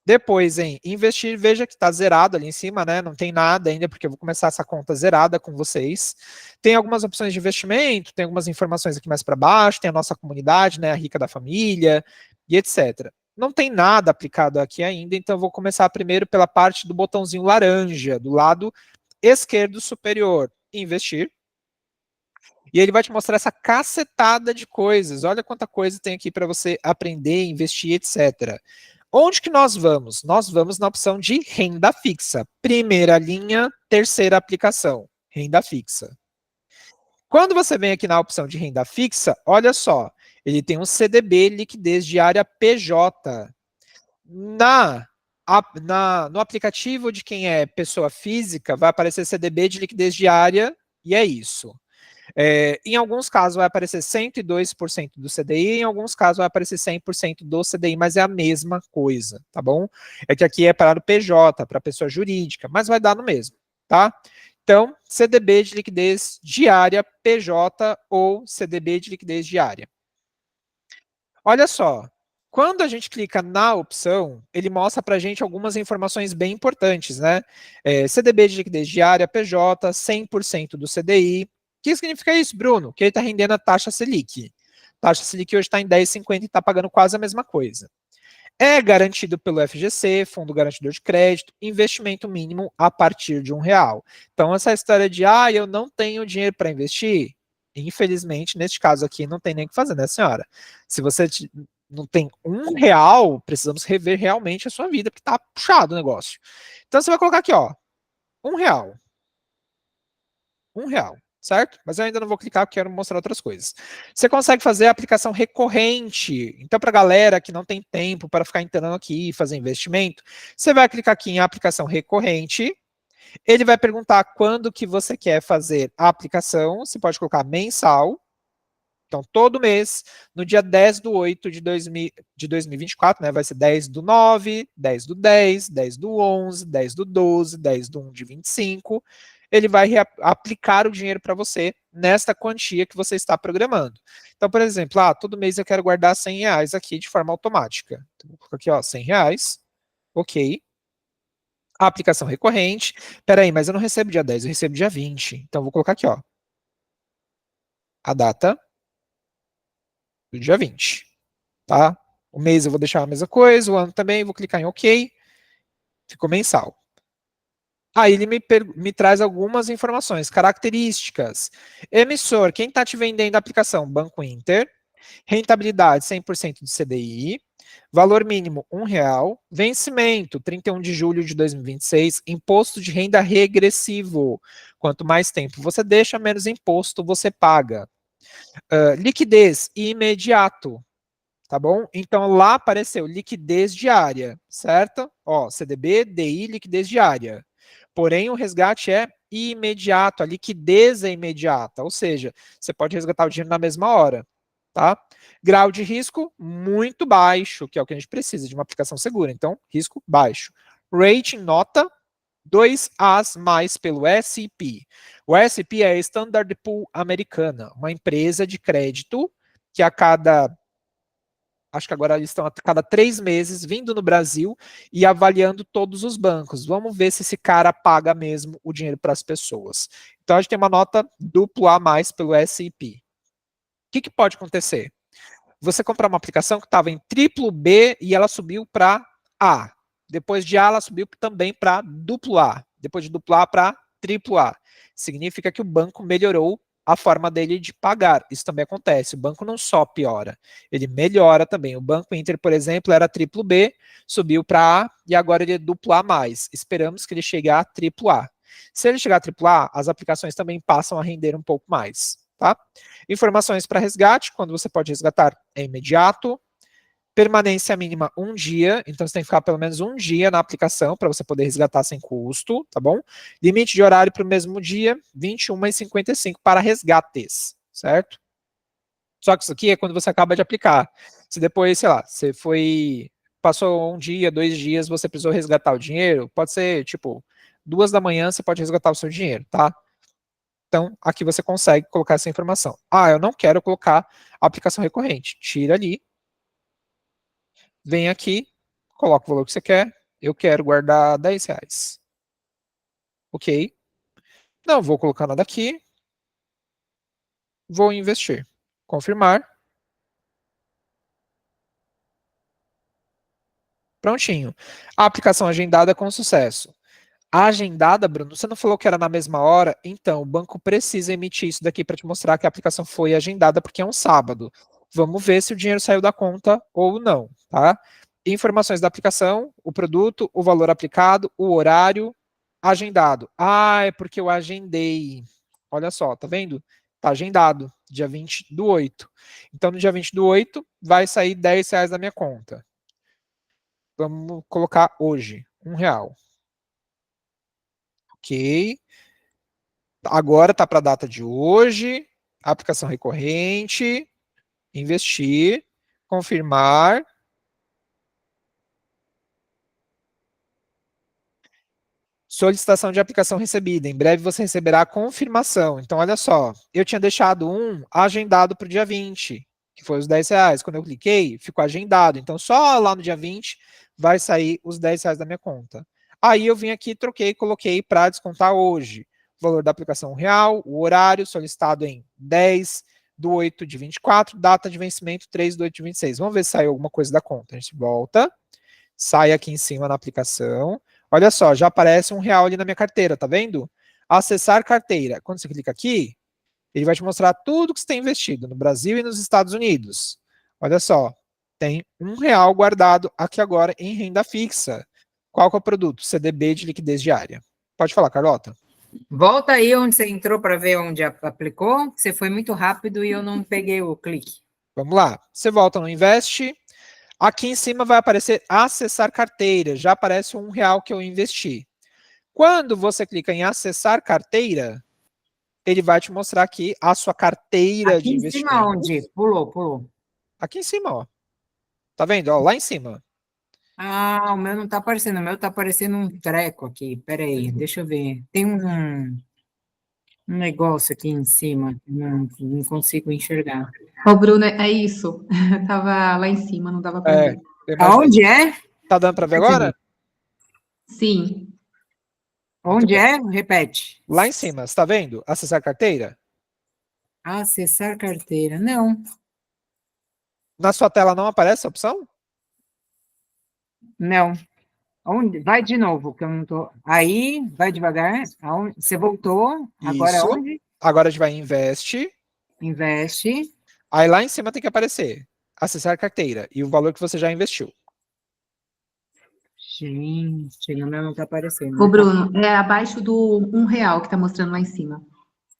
Speaker 1: Depois em investir, veja que está zerado ali em cima, né? Não tem nada ainda, porque eu vou começar essa conta zerada com vocês. Tem algumas opções de investimento, tem algumas informações aqui mais para baixo, tem a nossa comunidade, né? A Rica da Família e etc. Não tem nada aplicado aqui ainda, então eu vou começar primeiro pela parte do botãozinho laranja, do lado esquerdo superior, investir. E ele vai te mostrar essa cacetada de coisas. Olha quanta coisa tem aqui para você aprender, investir, etc. Onde que nós vamos? Nós vamos na opção de renda fixa. Primeira linha, terceira aplicação, renda fixa. Quando você vem aqui na opção de renda fixa, olha só, ele tem um CDB, liquidez diária PJ. No aplicativo de quem é pessoa física, vai aparecer CDB de liquidez diária, e é isso. Em alguns casos vai aparecer 102% do CDI, em alguns casos vai aparecer 100% do CDI, mas é a mesma coisa, tá bom? É que aqui é para o PJ, para pessoa jurídica, mas vai dar no mesmo, tá? Então, CDB de liquidez diária, PJ ou CDB de liquidez diária. Olha só, quando a gente clica na opção, ele mostra para a gente algumas informações bem importantes, né? CDB de liquidez diária, PJ, 100% do CDI. O que significa isso, Bruno? Que ele está rendendo a taxa Selic. A taxa Selic hoje está em 10,50 e está pagando quase a mesma coisa. É garantido pelo FGC, Fundo Garantidor de Crédito, investimento mínimo a partir de R$1. Então, essa história de, eu não tenho dinheiro para investir, infelizmente, neste caso aqui, não tem nem o que fazer, né, senhora? Se você não tem R$1, precisamos rever realmente a sua vida, porque está puxado o negócio. Então, você vai colocar aqui, ó, R$1. R$1. Certo? Mas eu ainda não vou clicar, porque quero mostrar outras coisas. Você consegue fazer a aplicação recorrente. Então, para a galera que não tem tempo para ficar entrando aqui e fazer investimento, você vai clicar aqui em aplicação recorrente. Ele vai perguntar quando que você quer fazer a aplicação. Você pode colocar mensal. Então, todo mês, no dia 10/8 de 2024, né, vai ser 10/9, 10/10, 10/11, 10/12, 10/1 de 25. Ele vai aplicar o dinheiro para você nesta quantia que você está programando. Então, por exemplo, todo mês eu quero guardar R$100 aqui de forma automática. Então, vou colocar aqui, ó, R$100. Ok. A aplicação recorrente. Peraí, mas eu não recebo dia 10, eu recebo dia 20. Então, vou colocar aqui, ó, a data do dia 20. Tá? O mês eu vou deixar a mesma coisa, o ano também, vou clicar em OK. Ficou mensal. Aí ele me traz algumas informações, características. Emissor, quem está te vendendo a aplicação? Banco Inter. Rentabilidade, 100% do CDI. Valor mínimo, R$1. Vencimento, 31 de julho de 2026. Imposto de renda regressivo. Quanto mais tempo você deixa, menos imposto você paga. Liquidez, imediato. Tá bom? Então, lá apareceu liquidez diária, certo? Ó, CDB, DI, liquidez diária. Porém, o resgate é imediato, a liquidez é imediata, ou seja, você pode resgatar o dinheiro na mesma hora, tá? Grau de risco muito baixo, que é o que a gente precisa de uma aplicação segura, então, risco baixo. Rating, nota 2As mais pelo S&P. O S&P é a Standard Poor's americana, uma empresa de crédito que acho que agora eles estão a cada 3 meses vindo no Brasil e avaliando todos os bancos. Vamos ver se esse cara paga mesmo o dinheiro para as pessoas. Então, a gente tem uma nota AA+ pelo S&P. O que pode acontecer? Você comprar uma aplicação que estava em BBB e ela subiu para A. Depois de A, ela subiu também para AA. Depois de AA para AAA. Significa que o banco melhorou a forma dele de pagar. Isso também acontece. O banco não só piora, ele melhora também. O Banco Inter, por exemplo, era BBB, subiu para A e agora ele é AA+. Esperamos que ele chegue a AAA. Se ele chegar a AAA, as aplicações também passam a render um pouco mais. Tá? Informações para resgate, quando você pode resgatar é imediato. Permanência mínima 1 dia, então você tem que ficar pelo menos 1 dia na aplicação para você poder resgatar sem custo, tá bom? Limite de horário para o mesmo dia, 21h55 para resgates, certo? Só que isso aqui é quando você acaba de aplicar. Se depois, sei lá, passou 1 dia, 2 dias, você precisou resgatar o dinheiro, pode ser, tipo, 2 da manhã você pode resgatar o seu dinheiro, tá? Então, aqui você consegue colocar essa informação. Eu não quero colocar a aplicação recorrente. Tira ali. Vem aqui, coloca o valor que você quer, Eu quero guardar R$10. Ok. Não vou colocar nada aqui. Vou investir. Confirmar. Prontinho. A aplicação agendada com sucesso. A agendada, Bruno, você não falou que era na mesma hora? Então, o banco precisa emitir isso daqui para te mostrar que a aplicação foi agendada, porque é um sábado. Vamos ver se o dinheiro saiu da conta ou não, tá? Informações da aplicação, o produto, o valor aplicado, o horário, agendado. Ah, é porque eu agendei. Olha só, tá vendo? Tá agendado, dia 20/8. Então, no dia 20/8, vai sair R$10 da minha conta. Vamos colocar hoje, R$1. Ok. Agora tá para a data de hoje. Aplicação recorrente. Investir. Confirmar. Solicitação de aplicação recebida. Em breve você receberá a confirmação. Então, olha só. Eu tinha deixado um agendado para o dia 20, que foi os R$10. Quando eu cliquei, ficou agendado. Então, só lá no dia 20 vai sair os R$10 da minha conta. Aí eu vim aqui, troquei, coloquei para descontar hoje. O valor da aplicação real, o horário solicitado em 10/8/24, data de vencimento 3/8/26. Vamos ver se saiu alguma coisa da conta. A gente volta, sai aqui em cima na aplicação. Olha só, já aparece R$1 ali na minha carteira, tá vendo? Acessar carteira. Quando você clica aqui, ele vai te mostrar tudo que você tem investido no Brasil e nos Estados Unidos. Olha só, tem R$1 guardado aqui agora em renda fixa. Qual que é o produto? CDB de liquidez diária. Pode falar, Carlota.
Speaker 2: Volta aí onde você entrou para ver onde aplicou. Você foi muito rápido e eu não peguei o clique.
Speaker 1: Vamos lá. Você volta no Invest. Aqui em cima vai aparecer acessar carteira. Já aparece R$1 que eu investi. Quando você clica em acessar carteira, ele vai te mostrar aqui a sua carteira
Speaker 2: Aqui
Speaker 1: de
Speaker 2: em cima
Speaker 1: investimento.
Speaker 2: onde? Pulou.
Speaker 1: Aqui em cima, ó. Tá vendo? Ó, lá em cima.
Speaker 2: Ah, o meu não está aparecendo. O meu está aparecendo um treco aqui. Peraí, deixa eu ver. Tem um negócio aqui em cima. Não consigo enxergar.
Speaker 3: Ô, Bruno, é isso. Tava lá em cima, não dava para ver.
Speaker 1: Eu imaginei.
Speaker 2: Aonde é?
Speaker 1: Tá dando para ver agora?
Speaker 3: Sim.
Speaker 1: Muito
Speaker 2: Onde
Speaker 1: bem.
Speaker 2: é? Repete.
Speaker 1: Lá em cima, você tá vendo? Acessar carteira?
Speaker 2: Acessar carteira. Não.
Speaker 1: Na sua tela não aparece a opção?
Speaker 2: Não. Onde? Vai de novo, que eu não tô. Aí, vai devagar. Aonde? Você voltou. Agora
Speaker 1: Isso.
Speaker 2: onde?
Speaker 1: Agora a gente vai em Invest.
Speaker 2: Investe.
Speaker 1: Aí lá em cima tem que aparecer acessar carteira e o valor que você já investiu.
Speaker 2: Gente, no meu não tá aparecendo.
Speaker 3: Ô, Bruno, é abaixo do R$1 que tá mostrando lá em cima.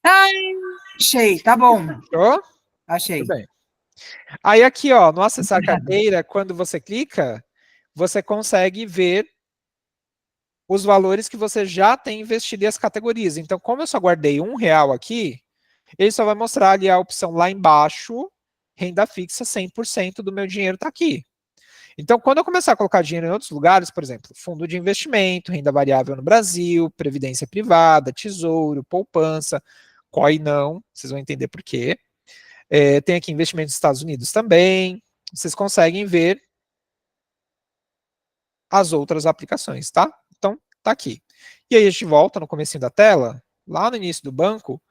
Speaker 2: Ai, achei, tá bom.
Speaker 1: Fechou?
Speaker 2: Achei.
Speaker 1: Tudo bem. Aí aqui, ó, no acessar carteira, quando você clica, você consegue ver os valores que você já tem investido e as categorias. Então, como eu só guardei R$1 aqui, ele só vai mostrar ali a opção lá embaixo, renda fixa, 100% do meu dinheiro está aqui. Então, quando eu começar a colocar dinheiro em outros lugares, por exemplo, fundo de investimento, renda variável no Brasil, previdência privada, tesouro, poupança, COI não, vocês vão entender por quê. Tem aqui investimento nos Estados Unidos também, vocês conseguem ver as outras aplicações, tá? Então, tá aqui. E aí a gente volta no comecinho da tela, lá no início do banco,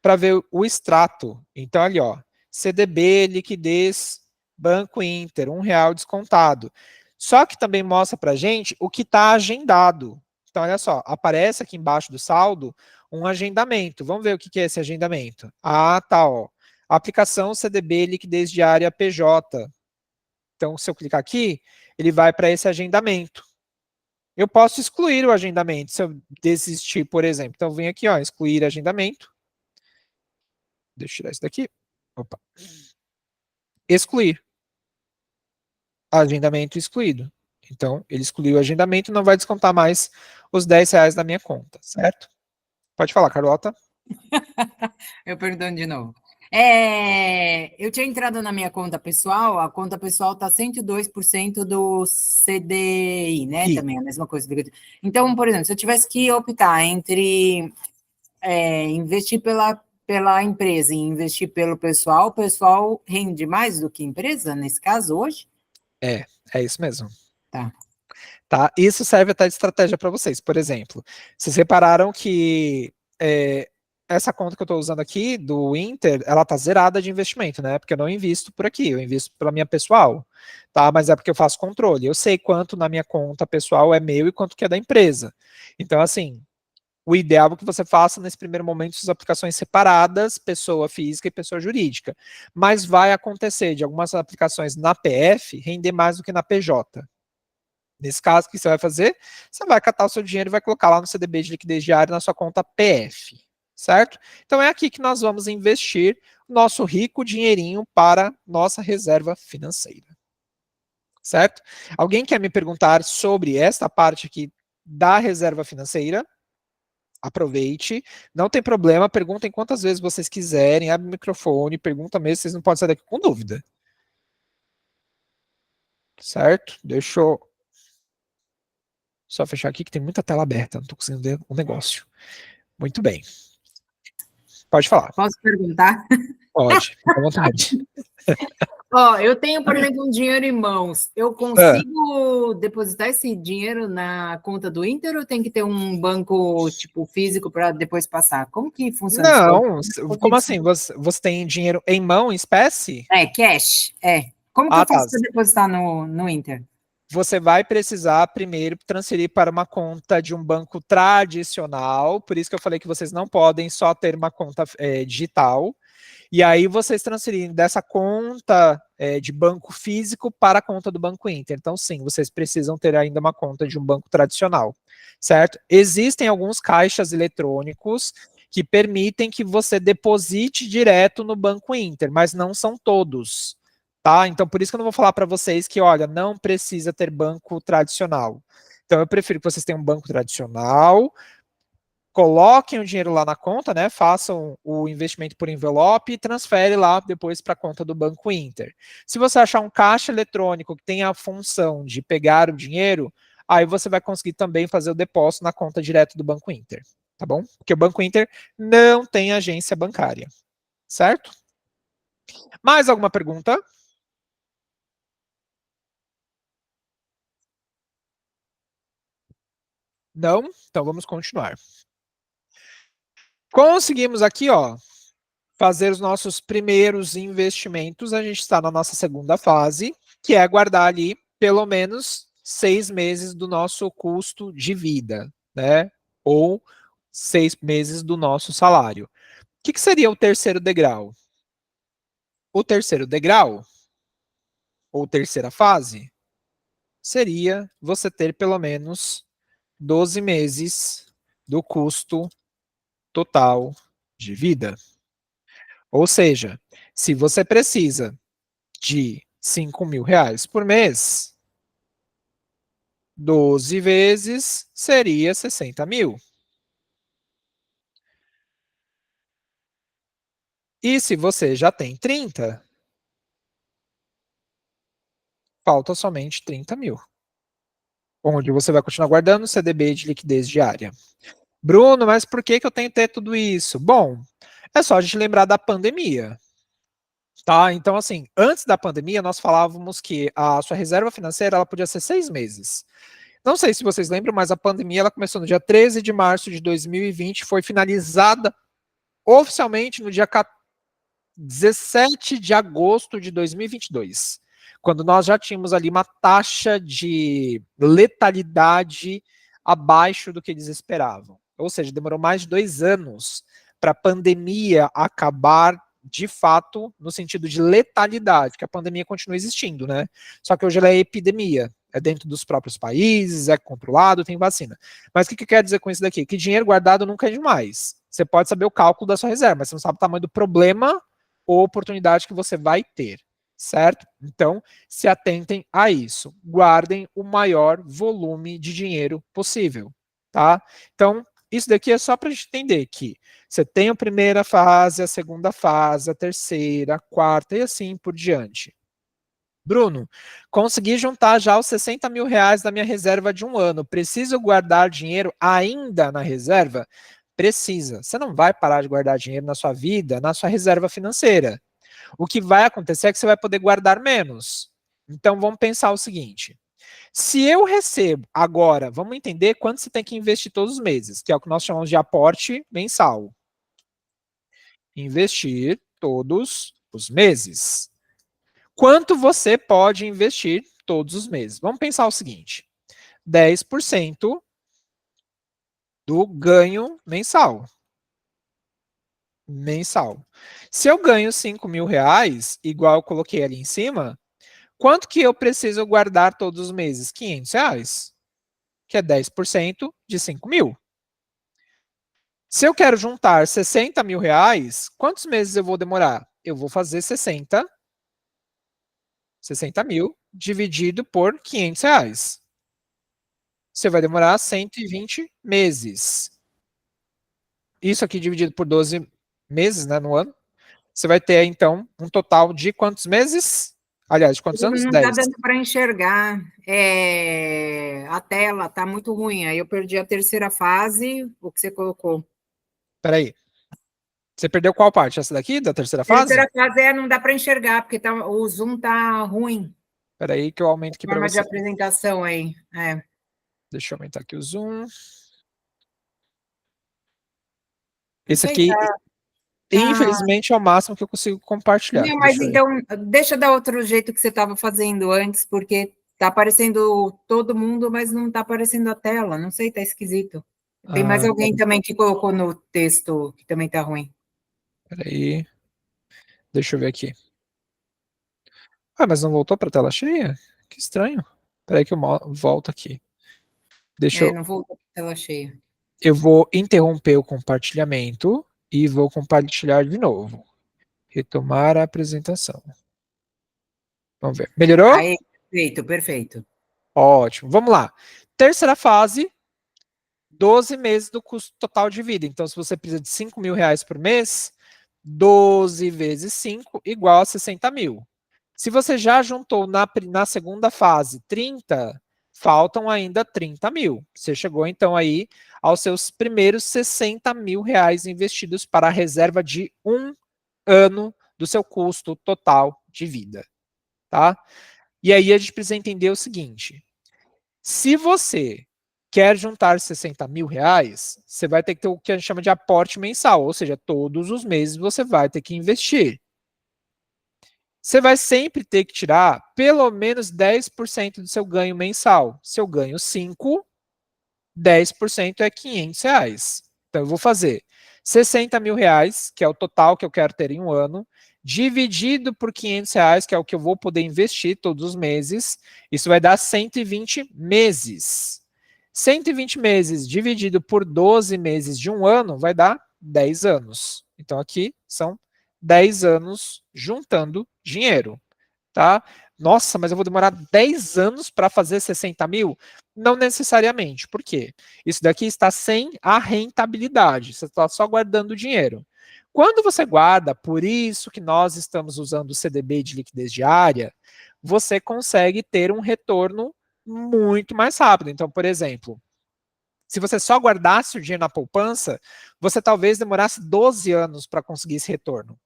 Speaker 1: para ver o extrato. Então, ali, ó, CDB, liquidez, Banco Inter, R$1 descontado. Só que também mostra para a gente o que está agendado. Então, olha só, aparece aqui embaixo do saldo um agendamento. Vamos ver o que é esse agendamento. Ah, tá, ó. Aplicação CDB, liquidez diária PJ. Então, se eu clicar aqui, ele vai para esse agendamento. Eu posso excluir o agendamento, se eu desistir, por exemplo. Então, vem aqui, ó, excluir agendamento. Deixa eu tirar isso daqui. Opa. Excluir. Agendamento excluído. Então, ele excluiu o agendamento e não vai descontar mais os R$10 da minha conta, certo? Pode falar, Carlota.
Speaker 2: Eu perguntando de novo. Eu tinha entrado na minha conta pessoal, a conta pessoal está 102% do CDI, né? Também a mesma coisa. Então, por exemplo, se eu tivesse que optar entre investir pela empresa e investir pelo pessoal, o pessoal rende mais do que a empresa, nesse caso, hoje?
Speaker 1: É isso mesmo.
Speaker 2: Tá.
Speaker 1: Tá? Isso serve até de estratégia para vocês. Por exemplo, vocês repararam que essa conta que eu estou usando aqui, do Inter, ela está zerada de investimento, né? Porque eu não invisto por aqui, eu invisto pela minha pessoal, tá? Mas é porque eu faço controle. Eu sei quanto na minha conta pessoal é meu e quanto que é da empresa. Então, assim, o ideal é que você faça nesse primeiro momento suas aplicações separadas, pessoa física e pessoa jurídica. Mas vai acontecer de algumas aplicações na PF render mais do que na PJ. Nesse caso, o que você vai fazer? Você vai catar o seu dinheiro e vai colocar lá no CDB de liquidez diária na sua conta PF, certo? Então é aqui que nós vamos investir nosso rico dinheirinho para nossa reserva financeira, certo? Alguém quer me perguntar sobre esta parte aqui da reserva financeira? Aproveite, não tem problema, perguntem quantas vezes vocês quiserem, abre o microfone, pergunta mesmo, vocês não podem sair daqui com dúvida. Certo? Deixa eu só fechar aqui que tem muita tela aberta, não estou conseguindo ver o negócio. Muito bem. Pode falar.
Speaker 2: Posso perguntar?
Speaker 1: Pode, fica à vontade.
Speaker 2: Ó, eu tenho, por exemplo, um dinheiro em mãos. Eu consigo depositar esse dinheiro na conta do Inter ou tem que ter um banco, tipo, físico para depois passar? Como que funciona isso?
Speaker 1: Não, como assim? Você tem dinheiro em mão, em espécie?
Speaker 2: É, cash, é. Como que eu faço
Speaker 1: Tá.
Speaker 2: para depositar no Inter?
Speaker 1: Você vai precisar primeiro transferir para uma conta de um banco tradicional, por isso que eu falei que vocês não podem só ter uma conta digital. E aí vocês transferirem dessa conta de banco físico para a conta do Banco Inter. Então, sim, vocês precisam ter ainda uma conta de um banco tradicional, certo? Existem alguns caixas eletrônicos que permitem que você deposite direto no Banco Inter, mas não são todos, tá? Então, por isso que eu não vou falar para vocês que, olha, não precisa ter banco tradicional. Então, eu prefiro que vocês tenham um banco tradicional, coloquem o dinheiro lá na conta, né? Façam o investimento por envelope e transfere lá depois para a conta do Banco Inter. Se você achar um caixa eletrônico que tenha a função de pegar o dinheiro, aí você vai conseguir também fazer o depósito na conta direto do Banco Inter, tá bom? Porque o Banco Inter não tem agência bancária, certo? Mais alguma pergunta? Não? Então vamos continuar. Conseguimos aqui, ó, fazer os nossos primeiros investimentos. A gente está na nossa segunda fase, que é guardar ali pelo menos 6 meses do nosso custo de vida, né? Ou 6 meses do nosso salário. O que seria o terceiro degrau? O terceiro degrau, ou terceira fase, seria você ter pelo menos 12 meses do custo total de vida. Ou seja, se você precisa de R$ 5.000 por mês, 12 vezes seria 60 mil. E se você já tem 30, falta somente 30 mil. Onde você vai continuar guardando o CDB de liquidez diária. Bruno, mas por que eu tenho que ter tudo isso? Bom, é só a gente lembrar da pandemia. Tá? Então, assim, antes da pandemia, nós falávamos que a sua reserva financeira ela podia ser 6 meses. Não sei se vocês lembram, mas a pandemia ela começou no dia 13 de março de 2020, foi finalizada oficialmente no dia 17 de agosto de 2022, quando nós já tínhamos ali uma taxa de letalidade abaixo do que eles esperavam. Ou seja, demorou mais de 2 anos para a pandemia acabar de fato no sentido de letalidade, que a pandemia continua existindo, né? Só que hoje ela é epidemia, é dentro dos próprios países, é controlado, tem vacina. Mas o que quer dizer com isso daqui? Que dinheiro guardado nunca é demais. Você pode saber o cálculo da sua reserva, mas você não sabe o tamanho do problema ou oportunidade que você vai ter, certo? Então, se atentem a isso. Guardem o maior volume de dinheiro possível, tá? Então, isso daqui é só para a gente entender que você tem a primeira fase, a segunda fase, a terceira, a quarta e assim por diante. Bruno, consegui juntar já os R$ 60.000 da minha reserva de um ano. Preciso guardar dinheiro ainda na reserva? Precisa. Você não vai parar de guardar dinheiro na sua vida, na sua reserva financeira. O que vai acontecer é que você vai poder guardar menos. Então, vamos pensar o seguinte. Se eu recebo agora, vamos entender quanto você tem que investir todos os meses, que é o que nós chamamos de aporte mensal. Investir todos os meses. Quanto você pode investir todos os meses? Vamos pensar o seguinte: 10% do ganho mensal. Se eu ganho 5 mil reais, igual eu coloquei ali em cima, quanto que eu preciso guardar todos os meses? 500 reais, que é 10% de 5 mil. Se eu quero juntar 60 mil reais, quantos meses eu vou demorar? Eu vou fazer 60 mil dividido por 500 reais. Você vai demorar 120 meses. Isso aqui dividido por 12 meses, né, no ano. Você vai ter, então, um total de quantos meses? Aliás, de quantos anos?
Speaker 2: Não
Speaker 1: 10.
Speaker 2: está dando para enxergar. A tela está muito ruim. Aí eu perdi a terceira fase, o que você colocou.
Speaker 1: Espera aí. Você perdeu qual parte? Essa daqui, da terceira fase?
Speaker 2: Terceira fase não dá para enxergar, porque o zoom está ruim.
Speaker 1: Espera aí que eu aumento aqui para
Speaker 2: Forma de
Speaker 1: você.
Speaker 2: apresentação aí.
Speaker 1: Deixa eu aumentar aqui o zoom.
Speaker 2: Não
Speaker 1: Esse
Speaker 2: sei,
Speaker 1: aqui, infelizmente, é o máximo que eu consigo compartilhar.
Speaker 2: Não, mas
Speaker 1: Deixa eu ver.
Speaker 2: então, deixa dar outro jeito que você estava fazendo antes, porque está aparecendo todo mundo, mas não está aparecendo a tela. Não sei, está esquisito. Tem mais alguém também que colocou no texto que também está ruim.
Speaker 1: Espera aí. Deixa eu ver aqui. Ah, mas não voltou para a tela cheia? Que estranho. Espera aí que eu volto aqui.
Speaker 2: Não voltou para a tela cheia.
Speaker 1: Eu vou interromper o compartilhamento e vou compartilhar de novo. Retomar a apresentação. Vamos ver. Melhorou?
Speaker 2: Aí, perfeito, perfeito.
Speaker 1: Ótimo. Vamos lá. Terceira fase, 12 meses do custo total de vida. Então, se você precisa de 5 mil reais por mês, 12 vezes 5 igual a 60 mil. Se você já juntou na segunda fase 30, faltam ainda 30 mil. Você chegou, então, aí aos seus primeiros 60 mil reais investidos para a reserva de um ano do seu custo total de vida. Tá? E aí a gente precisa entender o seguinte: se você quer juntar 60 mil reais, você vai ter que ter o que a gente chama de aporte mensal, ou seja, todos os meses você vai ter que investir. Você vai sempre ter que tirar pelo menos 10% do seu ganho mensal. Se eu ganho 5, 10% é 500 reais. Então eu vou fazer 60 mil reais, que é o total que eu quero ter em um ano, dividido por 500 reais, que é o que eu vou poder investir todos os meses. Isso vai dar 120 meses. 120 meses dividido por 12 meses de um ano vai dar 10 anos. Então aqui são 10 anos juntando dinheiro, tá? Nossa, mas eu vou demorar 10 anos para fazer 60 mil? Não necessariamente. Por quê? Isso daqui está sem a rentabilidade. Você está só guardando dinheiro. Quando você guarda, por isso que nós estamos usando o CDB de liquidez diária, você consegue ter um retorno muito mais rápido. Então, por exemplo, se você só guardasse o dinheiro na poupança, você talvez demorasse 12 anos para conseguir esse retorno.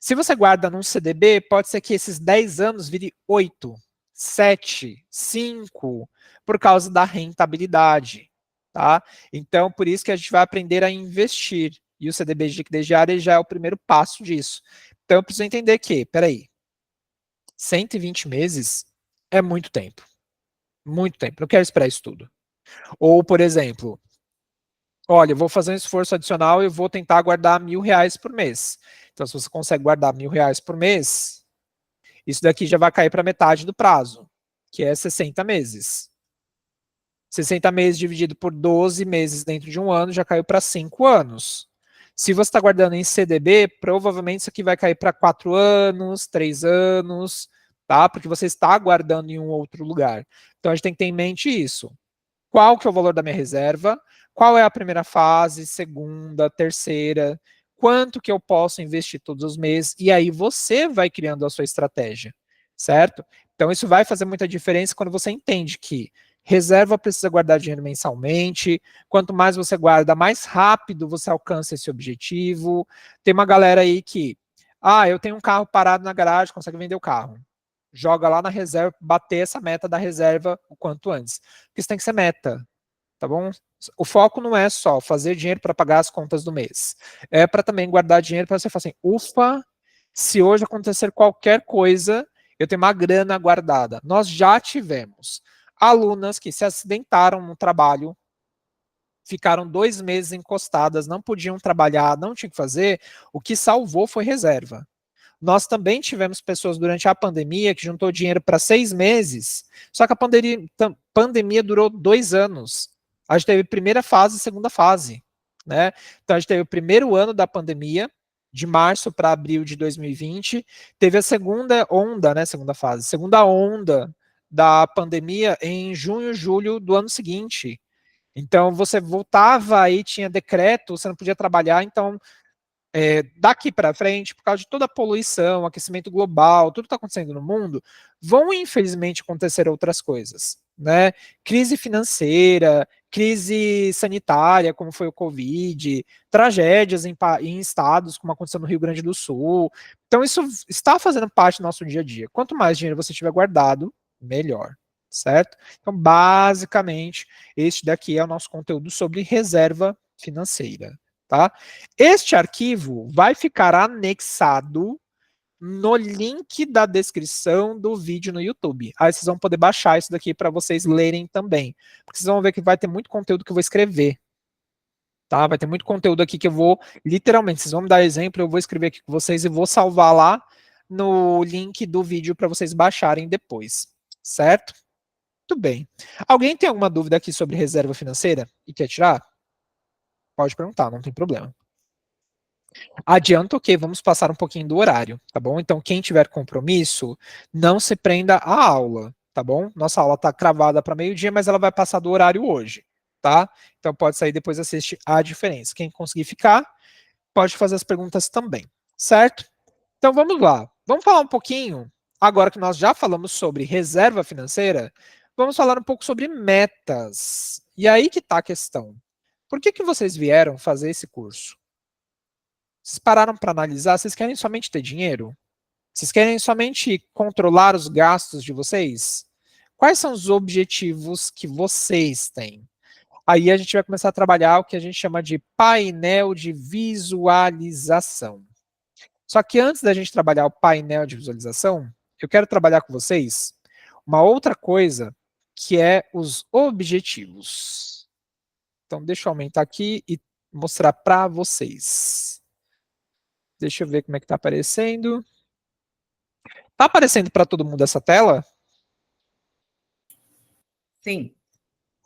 Speaker 1: Se você guarda num CDB, pode ser que esses 10 anos vire 8, 7, 5, por causa da rentabilidade. Tá? Então, por isso que a gente vai aprender a investir. E o CDB de liquidez diária já é o primeiro passo disso. Então, eu preciso entender que, peraí, 120 meses é muito tempo. Muito tempo. Não quero esperar isso tudo. Ou, por exemplo, olha, eu vou fazer um esforço adicional e vou tentar guardar R$1.000 por mês. Então, se você consegue guardar R$1.000 por mês, isso daqui já vai cair para metade do prazo, que é 60 meses. 60 meses dividido por 12 meses dentro de um ano já caiu para 5 anos. Se você está guardando em CDB, provavelmente isso aqui vai cair para 4 anos, 3 anos, tá? Porque você está guardando em um outro lugar. Então, a gente tem que ter em mente isso. Qual que é o valor da minha reserva? Qual é a primeira fase, segunda, terceira? Quanto que eu posso investir todos os meses? E aí você vai criando a sua estratégia, certo? Então isso vai fazer muita diferença quando você entende que reserva precisa guardar dinheiro mensalmente. Quanto mais você guarda, mais rápido você alcança esse objetivo. Tem uma galera aí que, eu tenho um carro parado na garagem, consegue vender o carro. joga lá na reserva, bater essa meta da reserva o quanto antes. Porque isso tem que ser meta, tá bom? O foco não é só fazer dinheiro para pagar as contas do mês. É para também guardar dinheiro para você falar assim, ufa, se hoje acontecer qualquer coisa, eu tenho uma grana guardada. Nós já tivemos alunas que se acidentaram no trabalho, ficaram 2 meses encostadas, não podiam trabalhar, não tinham o que fazer, o que salvou foi reserva. Nós também tivemos pessoas durante a pandemia que juntou dinheiro para 6 meses, só que a pandemia durou 2 anos. A gente teve primeira fase e segunda fase, né? Então a gente teve o primeiro ano da pandemia, de março para abril de 2020, teve a segunda onda, né? Segunda onda da pandemia em junho, julho do ano seguinte. Então você voltava aí, tinha decreto, você não podia trabalhar, então daqui para frente, por causa de toda a poluição, aquecimento global, tudo que está acontecendo no mundo, vão infelizmente acontecer outras coisas, né? Crise financeira, crise sanitária, como foi o Covid, tragédias em estados, como aconteceu no Rio Grande do Sul. Então, isso está fazendo parte do nosso dia a dia. Quanto mais dinheiro você tiver guardado, melhor, certo? Então, basicamente, este daqui é o nosso conteúdo sobre reserva financeira. Tá? Este arquivo vai ficar anexado no link da descrição do vídeo no YouTube. Aí vocês vão poder baixar isso daqui para vocês lerem também. Porque vocês vão ver que vai ter muito conteúdo que eu vou escrever. Tá? Vai ter muito conteúdo aqui que eu vou, literalmente, vocês vão me dar exemplo, eu vou escrever aqui com vocês e vou salvar lá no link do vídeo para vocês baixarem depois. Certo? Muito bem. Alguém tem alguma dúvida aqui sobre reserva financeira e quer tirar? Pode perguntar, não tem problema. Adianto que vamos passar um pouquinho do horário, tá bom? Então, quem tiver compromisso, não se prenda à aula, tá bom? Nossa aula está cravada para meio-dia, mas ela vai passar do horário hoje, tá? Então, pode sair depois e assistir a diferença. Quem conseguir ficar, pode fazer as perguntas também, certo? Então, vamos lá. Vamos falar um pouquinho, agora que nós já falamos sobre reserva financeira, vamos falar um pouco sobre metas. E aí que está a questão. Por que vocês vieram fazer esse curso? Vocês pararam para analisar? Vocês querem somente ter dinheiro? Vocês querem somente controlar os gastos de vocês? Quais são os objetivos que vocês têm? Aí a gente vai começar a trabalhar o que a gente chama de painel de visualização. Só que antes da gente trabalhar o painel de visualização, eu quero trabalhar com vocês uma outra coisa, que é os objetivos. Então, deixa eu aumentar aqui e mostrar para vocês. Deixa eu ver como é que está aparecendo. Está aparecendo para todo mundo essa tela?
Speaker 2: Sim.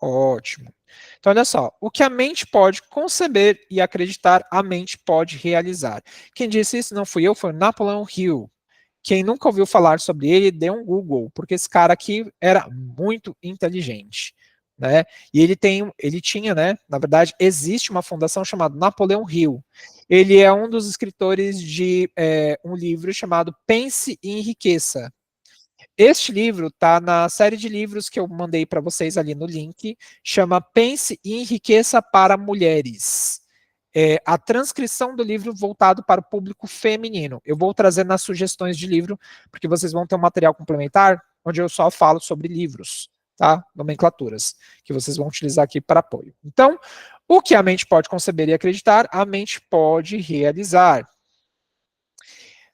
Speaker 1: Ótimo. Então, olha só. O que a mente pode conceber e acreditar, a mente pode realizar. Quem disse isso não fui eu, foi o Napoleon Hill. Quem nunca ouviu falar sobre ele, dê um Google, porque esse cara aqui era muito inteligente. Né? E ele tinha, né? Na verdade, existe uma fundação chamada Napoleon Hill. Ele é um dos escritores de um livro chamado Pense e Enriqueça. Este livro está na série de livros que eu mandei para vocês ali no link, chama Pense e Enriqueça para Mulheres. A transcrição do livro voltado para o público feminino. Eu vou trazer nas sugestões de livro, porque vocês vão ter um material complementar, onde eu só falo sobre livros. Tá? Nomenclaturas, que vocês vão utilizar aqui para apoio. Então, o que a mente pode conceber e acreditar, a mente pode realizar.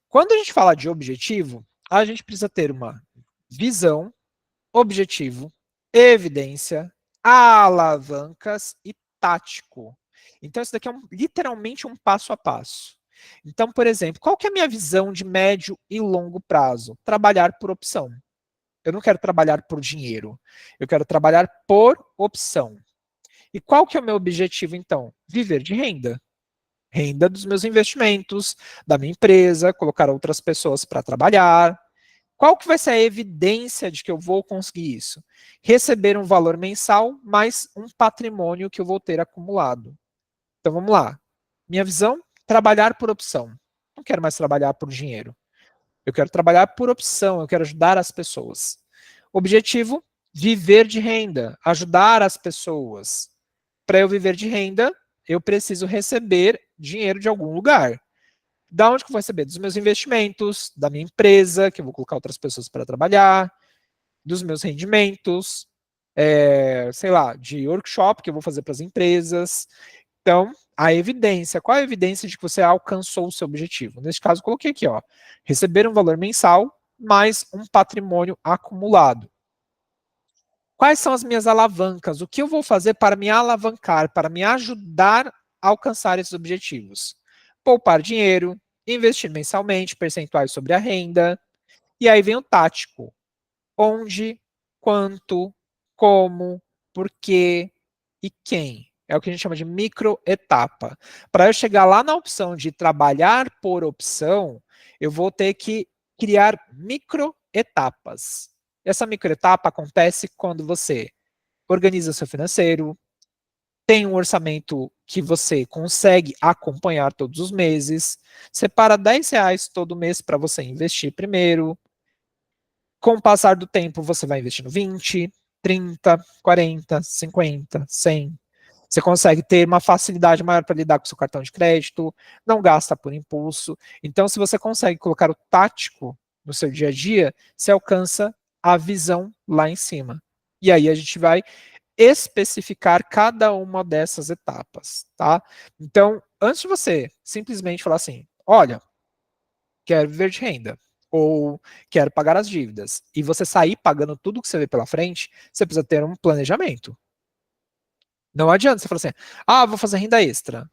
Speaker 1: Quando a gente fala de objetivo, a gente precisa ter uma visão, objetivo, evidência, alavancas e tático. Então, isso daqui é literalmente um passo a passo. Então, por exemplo, qual que é a minha visão de médio e longo prazo? Trabalhar por opção. Eu não quero trabalhar por dinheiro. Eu quero trabalhar por opção. E qual que é o meu objetivo, então? Viver de renda. Renda dos meus investimentos, da minha empresa, colocar outras pessoas para trabalhar. Qual que vai ser a evidência de que eu vou conseguir isso? Receber um valor mensal mais um patrimônio que eu vou ter acumulado. Então, vamos lá. Minha visão, trabalhar por opção. Não quero mais trabalhar por dinheiro. Eu quero trabalhar por opção, eu quero ajudar as pessoas. Objetivo, viver de renda, ajudar as pessoas. Para eu viver de renda, eu preciso receber dinheiro de algum lugar. Da onde que eu vou receber? Dos meus investimentos, da minha empresa, que eu vou colocar outras pessoas para trabalhar, dos meus rendimentos, sei lá, de workshop que eu vou fazer para as empresas. Então, a evidência, qual é a evidência de que você alcançou o seu objetivo? Nesse caso, eu coloquei aqui, ó, receber um valor mensal mais um patrimônio acumulado. Quais são as minhas alavancas? O que eu vou fazer para me alavancar, para me ajudar a alcançar esses objetivos? Poupar dinheiro, investir mensalmente, percentuais sobre a renda. E aí vem o tático. Onde, quanto, como, por quê e quem. É o que a gente chama de microetapa. Para eu chegar lá na opção de trabalhar por opção, eu vou ter que criar microetapas. Essa microetapa acontece quando você organiza seu financeiro, tem um orçamento que você consegue acompanhar todos os meses, separa R$ 10 todo mês para você investir primeiro. Com o passar do tempo, você vai investindo 20, 30, 40, 50, 100. Você consegue ter uma facilidade maior para lidar com o seu cartão de crédito, não gasta por impulso. Então, se você consegue colocar o tático no seu dia a dia, você alcança a visão lá em cima. E aí a gente vai especificar cada uma dessas etapas, tá? Então, antes de você simplesmente falar assim, olha, quero viver de renda, ou quero pagar as dívidas, e você sair pagando tudo que você vê pela frente, você precisa ter um planejamento. Não adianta você falar assim, vou fazer renda extra,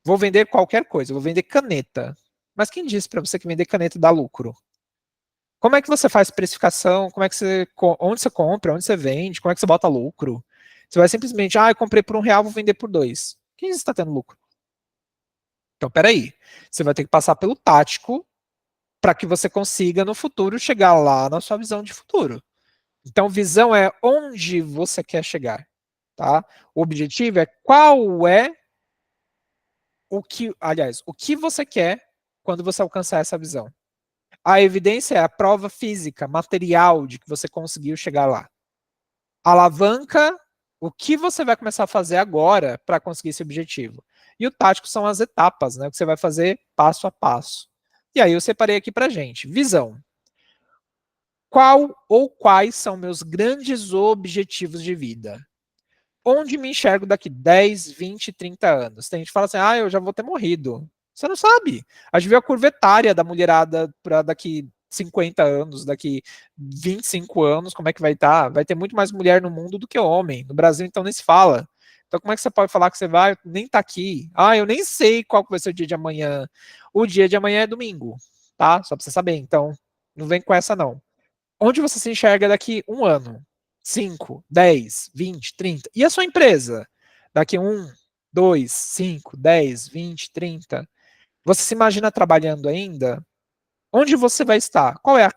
Speaker 1: vou vender qualquer coisa, vou vender caneta. Mas quem disse para você que vender caneta dá lucro? Como é que você faz precificação? Como é que onde você compra, onde você vende, como é que você bota lucro? Você vai simplesmente, eu comprei por R$ 1, vou vender por 2. Quem disse que está tendo lucro? Então, peraí, você vai ter que passar pelo tático para que você consiga, no futuro, chegar lá na sua visão de futuro. Então, visão é onde você quer chegar, tá? O objetivo é qual é o que você quer quando você alcançar essa visão. A evidência é a prova física, material de que você conseguiu chegar lá. Alavanca, o que você vai começar a fazer agora para conseguir esse objetivo. E o tático são as etapas, né? O que você vai fazer passo a passo. E aí eu separei aqui para gente. Visão. Qual ou quais são meus grandes objetivos de vida? Onde me enxergo daqui 10, 20, 30 anos? Tem gente que fala assim, eu já vou ter morrido. Você não sabe. A gente vê a curva etária da mulherada para daqui 50 anos, daqui 25 anos, como é que vai estar? Vai ter muito mais mulher no mundo do que homem. No Brasil, então, nem se fala. Então, como é que você pode falar que você vai, nem tá aqui? Eu nem sei qual vai ser o dia de amanhã. O dia de amanhã é domingo, tá? Só para você saber. Então, não vem com essa, não. Onde você se enxerga daqui 1 ano? 5, 10, 20, 30. E a sua empresa? Daqui 1, 2, 5, 10, 20, 30. Você se imagina trabalhando ainda? Onde você vai estar? Qual é a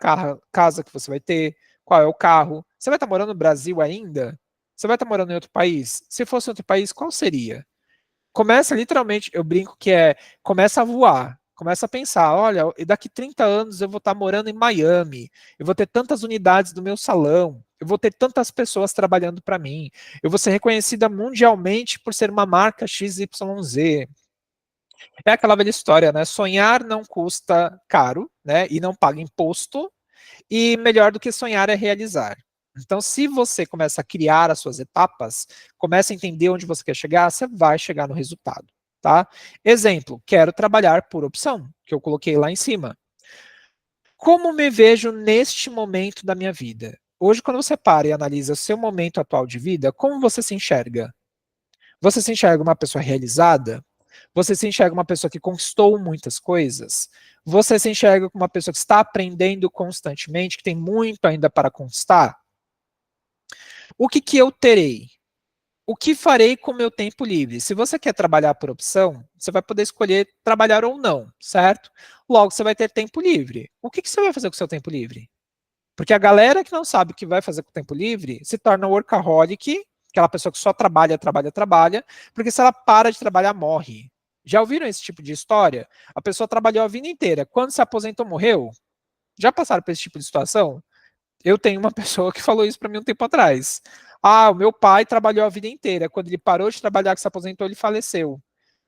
Speaker 1: casa que você vai ter? Qual é o carro? Você vai estar morando no Brasil ainda? Você vai estar morando em outro país? Se fosse outro país, qual seria? Começa literalmente, eu brinco que começa a voar. Começa a pensar, olha, daqui 30 anos eu vou estar morando em Miami, eu vou ter tantas unidades do meu salão, eu vou ter tantas pessoas trabalhando para mim, eu vou ser reconhecida mundialmente por ser uma marca XYZ. É aquela velha história, né? Sonhar não custa caro, né? E não paga imposto, e melhor do que sonhar é realizar. Então, se você começa a criar as suas etapas, começa a entender onde você quer chegar, você vai chegar no resultado, tá? Exemplo, quero trabalhar por opção, que eu coloquei lá em cima. Como me vejo neste momento da minha vida? Hoje, quando você para e analisa o seu momento atual de vida, como você se enxerga? Você se enxerga uma pessoa realizada? Você se enxerga uma pessoa que conquistou muitas coisas? Você se enxerga como uma pessoa que está aprendendo constantemente, que tem muito ainda para conquistar? O que eu terei? O que farei com o meu tempo livre? Se você quer trabalhar por opção, você vai poder escolher trabalhar ou não, certo? Logo, você vai ter tempo livre. O que você vai fazer com o seu tempo livre? Porque a galera que não sabe o que vai fazer com o tempo livre se torna workaholic, aquela pessoa que só trabalha, trabalha, trabalha, porque se ela para de trabalhar, morre. Já ouviram esse tipo de história? A pessoa trabalhou a vida inteira. Quando se aposentou, morreu? Já passaram por esse tipo de situação? Eu tenho uma pessoa que falou isso para mim um tempo atrás. O meu pai trabalhou a vida inteira. Quando ele parou de trabalhar, que se aposentou, ele faleceu.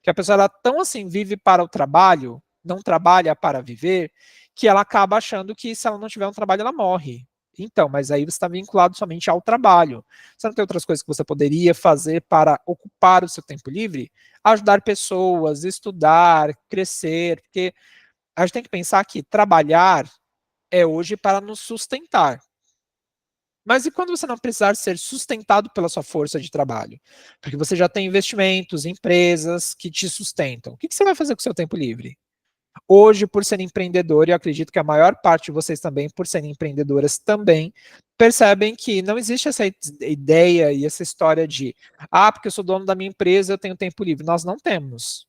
Speaker 1: Que a pessoa ela tão assim vive para o trabalho, não trabalha para viver, que ela acaba achando que se ela não tiver um trabalho, ela morre. Então, mas aí você está vinculado somente ao trabalho. Você não tem outras coisas que você poderia fazer para ocupar o seu tempo livre? Ajudar pessoas, estudar, crescer, porque a gente tem que pensar que trabalhar é hoje para nos sustentar. Mas e quando você não precisar ser sustentado pela sua força de trabalho? Porque você já tem investimentos, empresas que te sustentam. O que você vai fazer com o seu tempo livre? Hoje, por ser empreendedor, e eu acredito que a maior parte de vocês também, por serem empreendedoras também, percebem que não existe essa ideia e essa história de porque eu sou dono da minha empresa, eu tenho tempo livre. Nós não temos.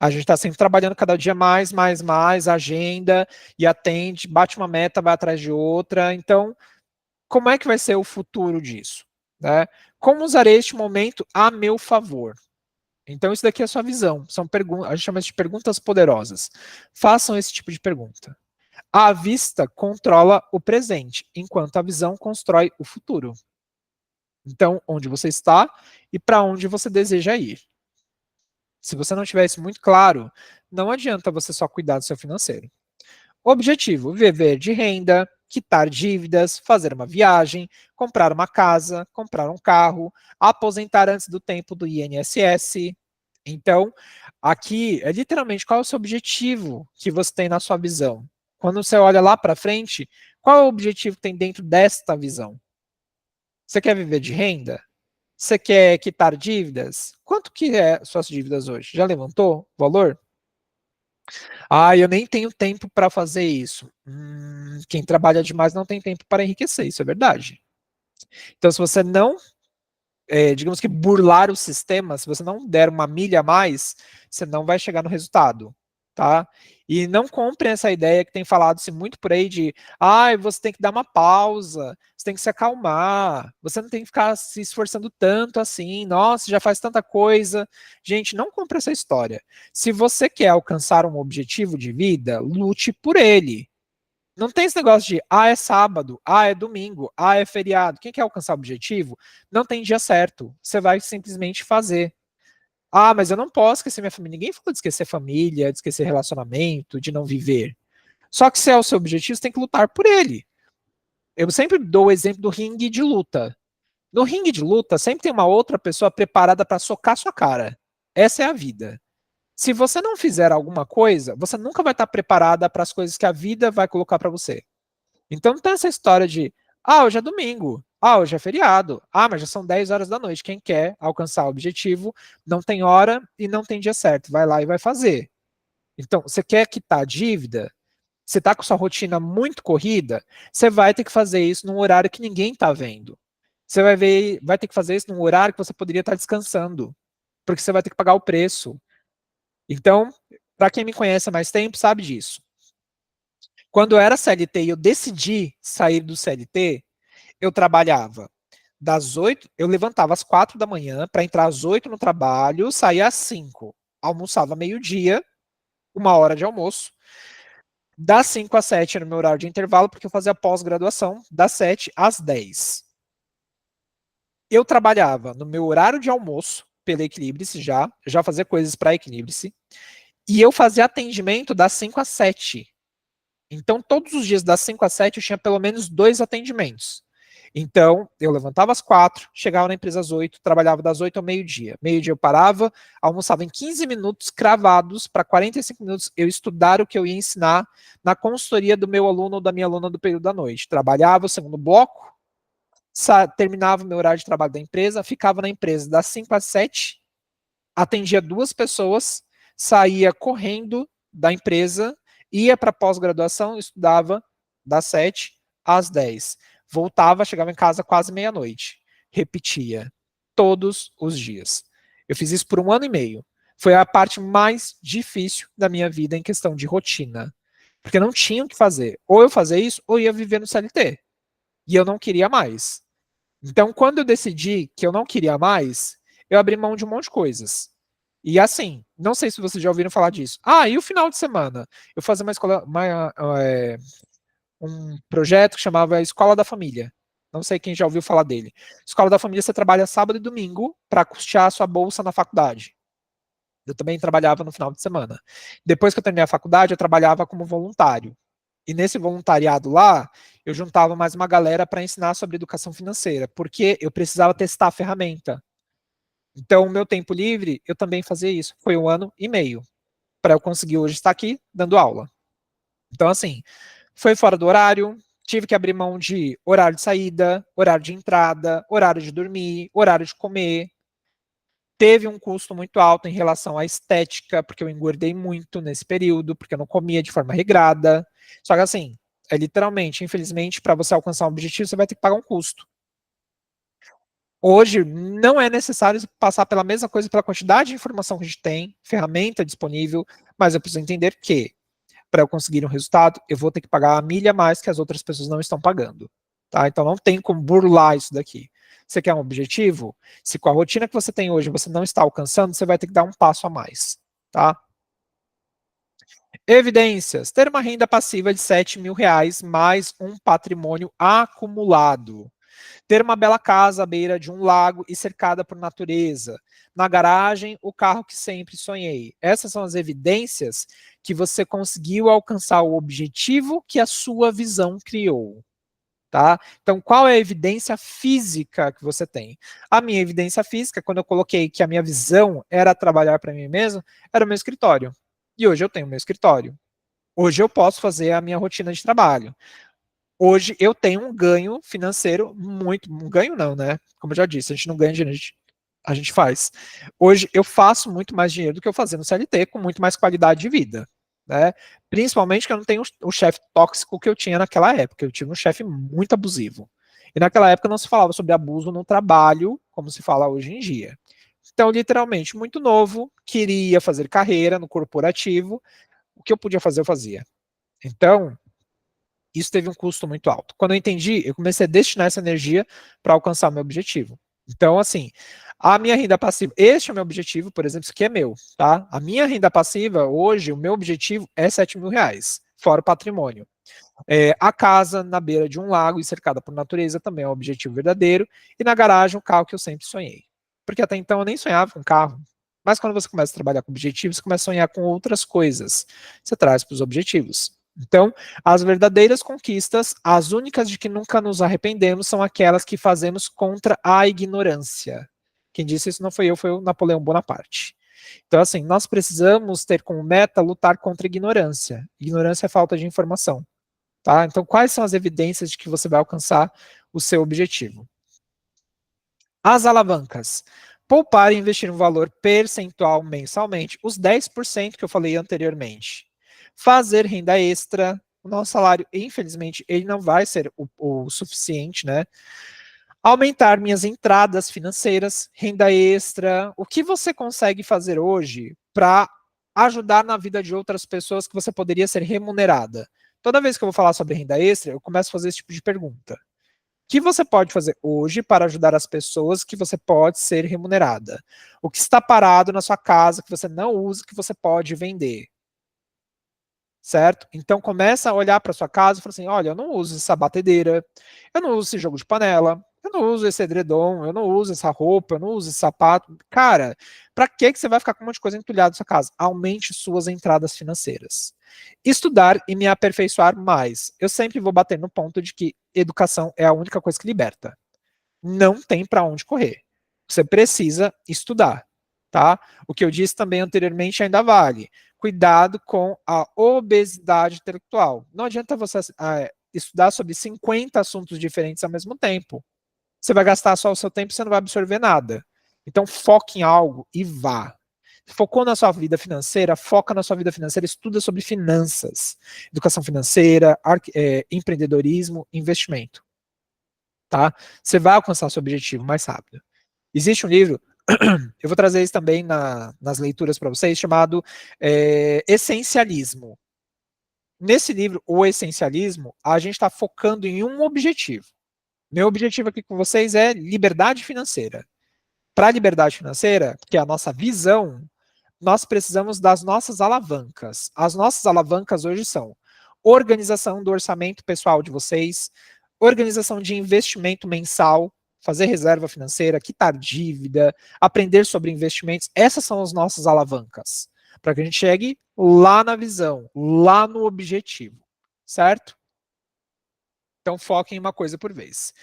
Speaker 1: A gente está sempre trabalhando cada dia mais, agenda, e atende, bate uma meta, vai atrás de outra. Então, como é que vai ser o futuro disso? Né? Como usarei este momento a meu favor? Então, isso daqui é a sua visão. São perguntas, a gente chama isso de perguntas poderosas. Façam esse tipo de pergunta. A vista controla o presente, enquanto a visão constrói o futuro. Então, onde você está e para onde você deseja ir. Se você não tiver isso muito claro, não adianta você só cuidar do seu financeiro. Objetivo: viver de renda, quitar dívidas, fazer uma viagem, comprar uma casa, comprar um carro, aposentar antes do tempo do INSS. Então, aqui é literalmente qual é o seu objetivo que você tem na sua visão. Quando você olha lá para frente, qual é o objetivo que tem dentro desta visão? Você quer viver de renda? Você quer quitar dívidas? Quanto que é suas dívidas hoje? Já levantou o valor? Eu nem tenho tempo para fazer isso. Quem trabalha demais não tem tempo para enriquecer, isso é verdade. Então, se você não, digamos que burlar o sistema, se você não der uma milha a mais, você não vai chegar no resultado, tá? E não compre essa ideia que tem falado-se muito por aí de você tem que dar uma pausa, você tem que se acalmar, você não tem que ficar se esforçando tanto assim, nossa, já faz tanta coisa. Gente, não compre essa história. Se você quer alcançar um objetivo de vida, lute por ele. Não tem esse negócio de, é sábado, é domingo, é feriado. Quem quer alcançar o objetivo, não tem dia certo. Você vai simplesmente fazer. Mas eu não posso esquecer minha família. Ninguém falou de esquecer família, de esquecer relacionamento, de não viver. Só que se é o seu objetivo, você tem que lutar por ele. Eu sempre dou o exemplo do ringue de luta. No ringue de luta, sempre tem uma outra pessoa preparada para socar sua cara. Essa é a vida. Se você não fizer alguma coisa, você nunca vai estar preparada para as coisas que a vida vai colocar para você. Então não tem essa história de, hoje é domingo, hoje é feriado, mas já são 10 horas da noite. Quem quer alcançar o objetivo não tem hora e não tem dia certo. Vai lá e vai fazer. Então, você quer quitar a dívida? Você está com sua rotina muito corrida? Você vai ter que fazer isso num horário que ninguém está vendo. Você vai ter que fazer isso num horário que você poderia estar descansando, porque você vai ter que pagar o preço. Então, para quem me conhece há mais tempo, sabe disso. Quando eu era CLT e eu decidi sair do CLT, eu trabalhava das 8, eu levantava às 4 da manhã para entrar às 8 no trabalho, saía às 5, almoçava meio-dia, 1 hora de almoço, das 5 às 7 era o meu horário de intervalo, porque eu fazia pós-graduação, das 7 às 10. Eu trabalhava no meu horário de almoço, pela Equilibre-se já fazia coisas para a Equilibre-se, e eu fazia atendimento das 5 às 7. Então, todos os dias das 5 às 7 eu tinha pelo menos 2 atendimentos. Então, eu levantava às 4, chegava na empresa às 8, trabalhava das 8 ao meio-dia. Meio-dia eu parava, almoçava em 15 minutos cravados, para 45 minutos eu estudar o que eu ia ensinar na consultoria do meu aluno ou da minha aluna do período da noite. Trabalhava o segundo bloco, terminava o meu horário de trabalho da empresa, ficava na empresa das 5 às 7, atendia 2 pessoas, saía correndo da empresa, ia para pós-graduação, estudava das 7 às 10. Voltava, chegava em casa quase meia-noite. Repetia todos os dias. Eu fiz isso por 1 ano e meio. Foi a parte mais difícil da minha vida em questão de rotina. Porque não tinha o que fazer. Ou eu fazia isso, ou ia viver no CLT. E eu não queria mais. Então, quando eu decidi que eu não queria mais, eu abri mão de um monte de coisas. E assim, não sei se vocês já ouviram falar disso. E o final de semana? Eu fazia um projeto que chamava Escola da Família. Não sei quem já ouviu falar dele. Escola da Família, você trabalha sábado e domingo para custear a sua bolsa na faculdade. Eu também trabalhava no final de semana. Depois que eu terminei a faculdade, eu trabalhava como voluntário. E nesse voluntariado lá, eu juntava mais uma galera para ensinar sobre educação financeira, porque eu precisava testar a ferramenta. Então, o meu tempo livre, eu também fazia isso. Foi 1 ano e meio para eu conseguir hoje estar aqui dando aula. Então, assim, foi fora do horário, tive que abrir mão de horário de saída, horário de entrada, horário de dormir, horário de comer. Teve um custo muito alto em relação à estética, porque eu engordei muito nesse período, porque eu não comia de forma regrada. Só que assim, é literalmente, infelizmente, para você alcançar um objetivo, você vai ter que pagar um custo. Hoje, não é necessário passar pela mesma coisa, pela quantidade de informação que a gente tem, ferramenta disponível, mas eu preciso entender que, para eu conseguir um resultado, eu vou ter que pagar a milha a mais que as outras pessoas não estão pagando. Tá? Então não tem como burlar isso daqui. Você quer um objetivo? Se com a rotina que você tem hoje você não está alcançando, você vai ter que dar um passo a mais. Tá? Evidências. Ter uma renda passiva de R$ 7.000 mais um patrimônio acumulado. Ter uma bela casa à beira de um lago e cercada por natureza. Na garagem, o carro que sempre sonhei. Essas são as evidências que você conseguiu alcançar o objetivo que a sua visão criou. Tá? Então, qual é a evidência física que você tem? A minha evidência física, quando eu coloquei que a minha visão era trabalhar para mim mesmo, era o meu escritório. E hoje eu tenho o meu escritório. Hoje eu posso fazer a minha rotina de trabalho. Hoje eu tenho um ganho financeiro muito. Um ganho não, né? Como eu já disse, a gente não ganha dinheiro, a gente faz. Hoje eu faço muito mais dinheiro do que eu fazia no CLT, com muito mais qualidade de vida. Né? Principalmente que eu não tenho o chefe tóxico que eu tinha naquela época. Eu tive um chefe muito abusivo. E naquela época não se falava sobre abuso no trabalho, como se fala hoje em dia. Então, literalmente, muito novo, queria fazer carreira no corporativo. O que eu podia fazer, eu fazia. Então, isso teve um custo muito alto. Quando eu entendi, eu comecei a destinar essa energia para alcançar meu objetivo. Então, assim, a minha renda passiva, este é o meu objetivo, por exemplo, isso aqui é meu, tá? A minha renda passiva, hoje, o meu objetivo é R$ 7.000, fora o patrimônio. A casa na beira de um lago e cercada por natureza também é um objetivo verdadeiro. E na garagem, o carro que eu sempre sonhei. Porque até então eu nem sonhava com carro. Mas quando você começa a trabalhar com objetivos, você começa a sonhar com outras coisas. Você traz para os objetivos. Então, as verdadeiras conquistas, as únicas de que nunca nos arrependemos, são aquelas que fazemos contra a ignorância. Quem disse isso não foi eu, foi o Napoleão Bonaparte. Então, assim, nós precisamos ter como meta lutar contra a ignorância. Ignorância é falta de informação. Tá? Então, quais são as evidências de que você vai alcançar o seu objetivo? As alavancas. Poupar e investir um valor percentual mensalmente, os 10% que eu falei anteriormente. Fazer renda extra. O nosso salário, infelizmente, ele não vai ser o suficiente, né? Aumentar minhas entradas financeiras, renda extra. O que você consegue fazer hoje para ajudar na vida de outras pessoas que você poderia ser remunerada? Toda vez que eu vou falar sobre renda extra, eu começo a fazer esse tipo de pergunta. O que você pode fazer hoje para ajudar as pessoas que você pode ser remunerada? O que está parado na sua casa que você não usa, que você pode vender? Certo? Então começa a olhar para sua casa e fala assim, olha, eu não uso essa batedeira, eu não uso esse jogo de panela, eu não uso esse edredom, eu não uso essa roupa, eu não uso esse sapato. Cara, para que você vai ficar com um monte de coisa entulhada na sua casa? Aumente suas entradas financeiras. Estudar e me aperfeiçoar mais. Eu sempre vou bater no ponto de que educação é a única coisa que liberta. Não tem para onde correr. Você precisa estudar, tá? O que eu disse também anteriormente ainda vale. Cuidado com a obesidade intelectual. Não adianta você estudar sobre 50 assuntos diferentes ao mesmo tempo. Você vai gastar só o seu tempo e você não vai absorver nada. Então, foque em algo e vá. Focou na sua vida financeira, foca na sua vida financeira, estuda sobre finanças, educação financeira, empreendedorismo, investimento. Tá? Você vai alcançar seu objetivo mais rápido. Existe um livro, eu vou trazer isso também nas leituras para vocês, chamado Essencialismo. Nesse livro, O Essencialismo, a gente está focando em um objetivo. Meu objetivo aqui com vocês é liberdade financeira. Para a liberdade financeira, que é a nossa visão, nós precisamos das nossas alavancas. As nossas alavancas hoje são organização do orçamento pessoal de vocês, organização de investimento mensal, fazer reserva financeira, quitar dívida, aprender sobre investimentos. Essas são as nossas alavancas, para que a gente chegue lá na visão, lá no objetivo, certo? Então foquem em uma coisa por vez.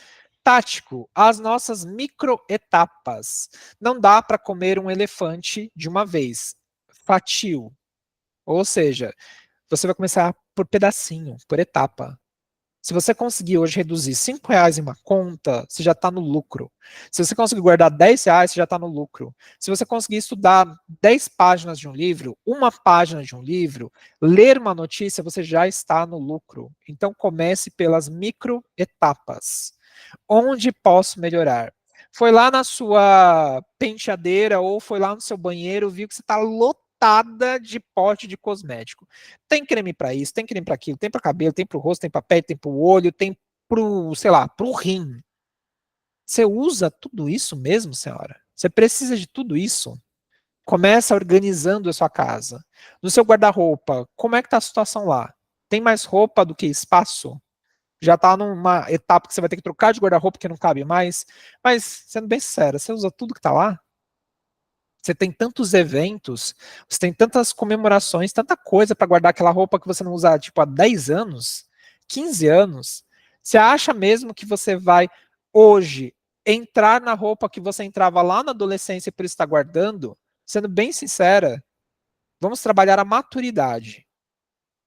Speaker 1: Tático, as nossas microetapas. Não dá para comer um elefante de uma vez. Fatio. Ou seja, você vai começar por pedacinho, por etapa. Se você conseguir hoje reduzir R$ 5 em uma conta, você já está no lucro. Se você conseguir guardar R$ 10, você já está no lucro. Se você conseguir estudar 10 páginas de um livro, uma página de um livro, ler uma notícia, você já está no lucro. Então comece pelas microetapas. Onde posso melhorar? Foi lá na sua penteadeira ou foi lá no seu banheiro, viu que você está lotada de pote de cosmético. Tem creme para isso, tem creme para aquilo, tem para cabelo, tem para o rosto, tem para pele, tem para o olho, tem para o, sei lá, para o rim. Você usa tudo isso mesmo, senhora? Você precisa de tudo isso? Começa organizando a sua casa. No seu guarda-roupa, como é que está a situação lá? Tem mais roupa do que espaço? Já está numa etapa que você vai ter que trocar de guarda-roupa que não cabe mais. Mas, sendo bem sincero, você usa tudo que está lá? Você tem tantos eventos, você tem tantas comemorações, tanta coisa para guardar aquela roupa que você não usa tipo há 10 anos, 15 anos. Você acha mesmo que você vai hoje entrar na roupa que você entrava lá na adolescência e por isso está guardando? Sendo bem sincera, vamos trabalhar a maturidade.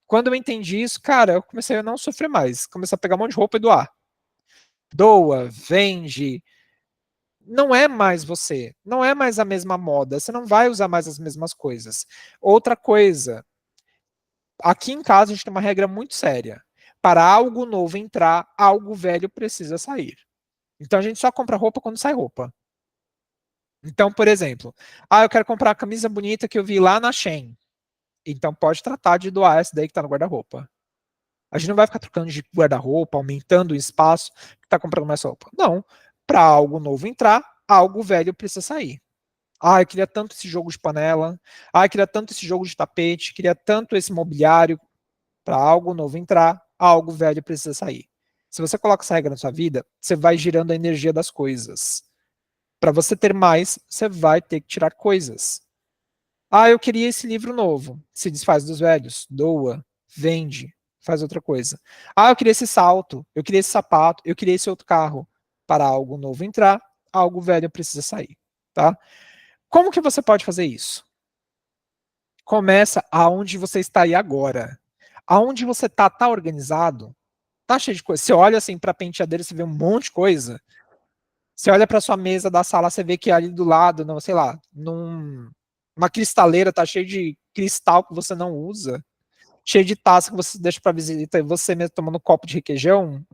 Speaker 1: Quando eu entendi isso, cara, eu comecei a não sofrer mais. Comecei a pegar um monte de roupa e doar. Doa, vende. Não é mais você. Não é mais a mesma moda. Você não vai usar mais as mesmas coisas. Outra coisa. Aqui em casa a gente tem uma regra muito séria. Para algo novo entrar, algo velho precisa sair. Então a gente só compra roupa quando sai roupa. Então, por exemplo, eu quero comprar a camisa bonita que eu vi lá na Shein. Então pode tratar de doar essa daí que está no guarda-roupa. A gente não vai ficar trocando de guarda-roupa, aumentando o espaço que está comprando mais roupa. Não. Para algo novo entrar, algo velho precisa sair. Eu queria tanto esse jogo de panela. Eu queria tanto esse jogo de tapete. Queria tanto esse mobiliário. Para algo novo entrar, algo velho precisa sair. Se você coloca essa regra na sua vida, você vai girando a energia das coisas. Para você ter mais, você vai ter que tirar coisas. Eu queria esse livro novo. Se desfaz dos velhos, doa, vende, faz outra coisa. Eu queria esse salto, eu queria esse sapato, eu queria esse outro carro. Para algo novo entrar, algo velho precisa sair, tá? Como que você pode fazer isso? Começa aonde você está aí agora. Aonde você tá organizado? Tá cheio de coisa. Você olha assim para a penteadeira, você vê um monte de coisa. Você olha para sua mesa da sala, você vê que ali do lado, não, sei lá, uma cristaleira tá cheio de cristal que você não usa, cheio de taça que você deixa para visita e você mesmo tomando um copo de requeijão.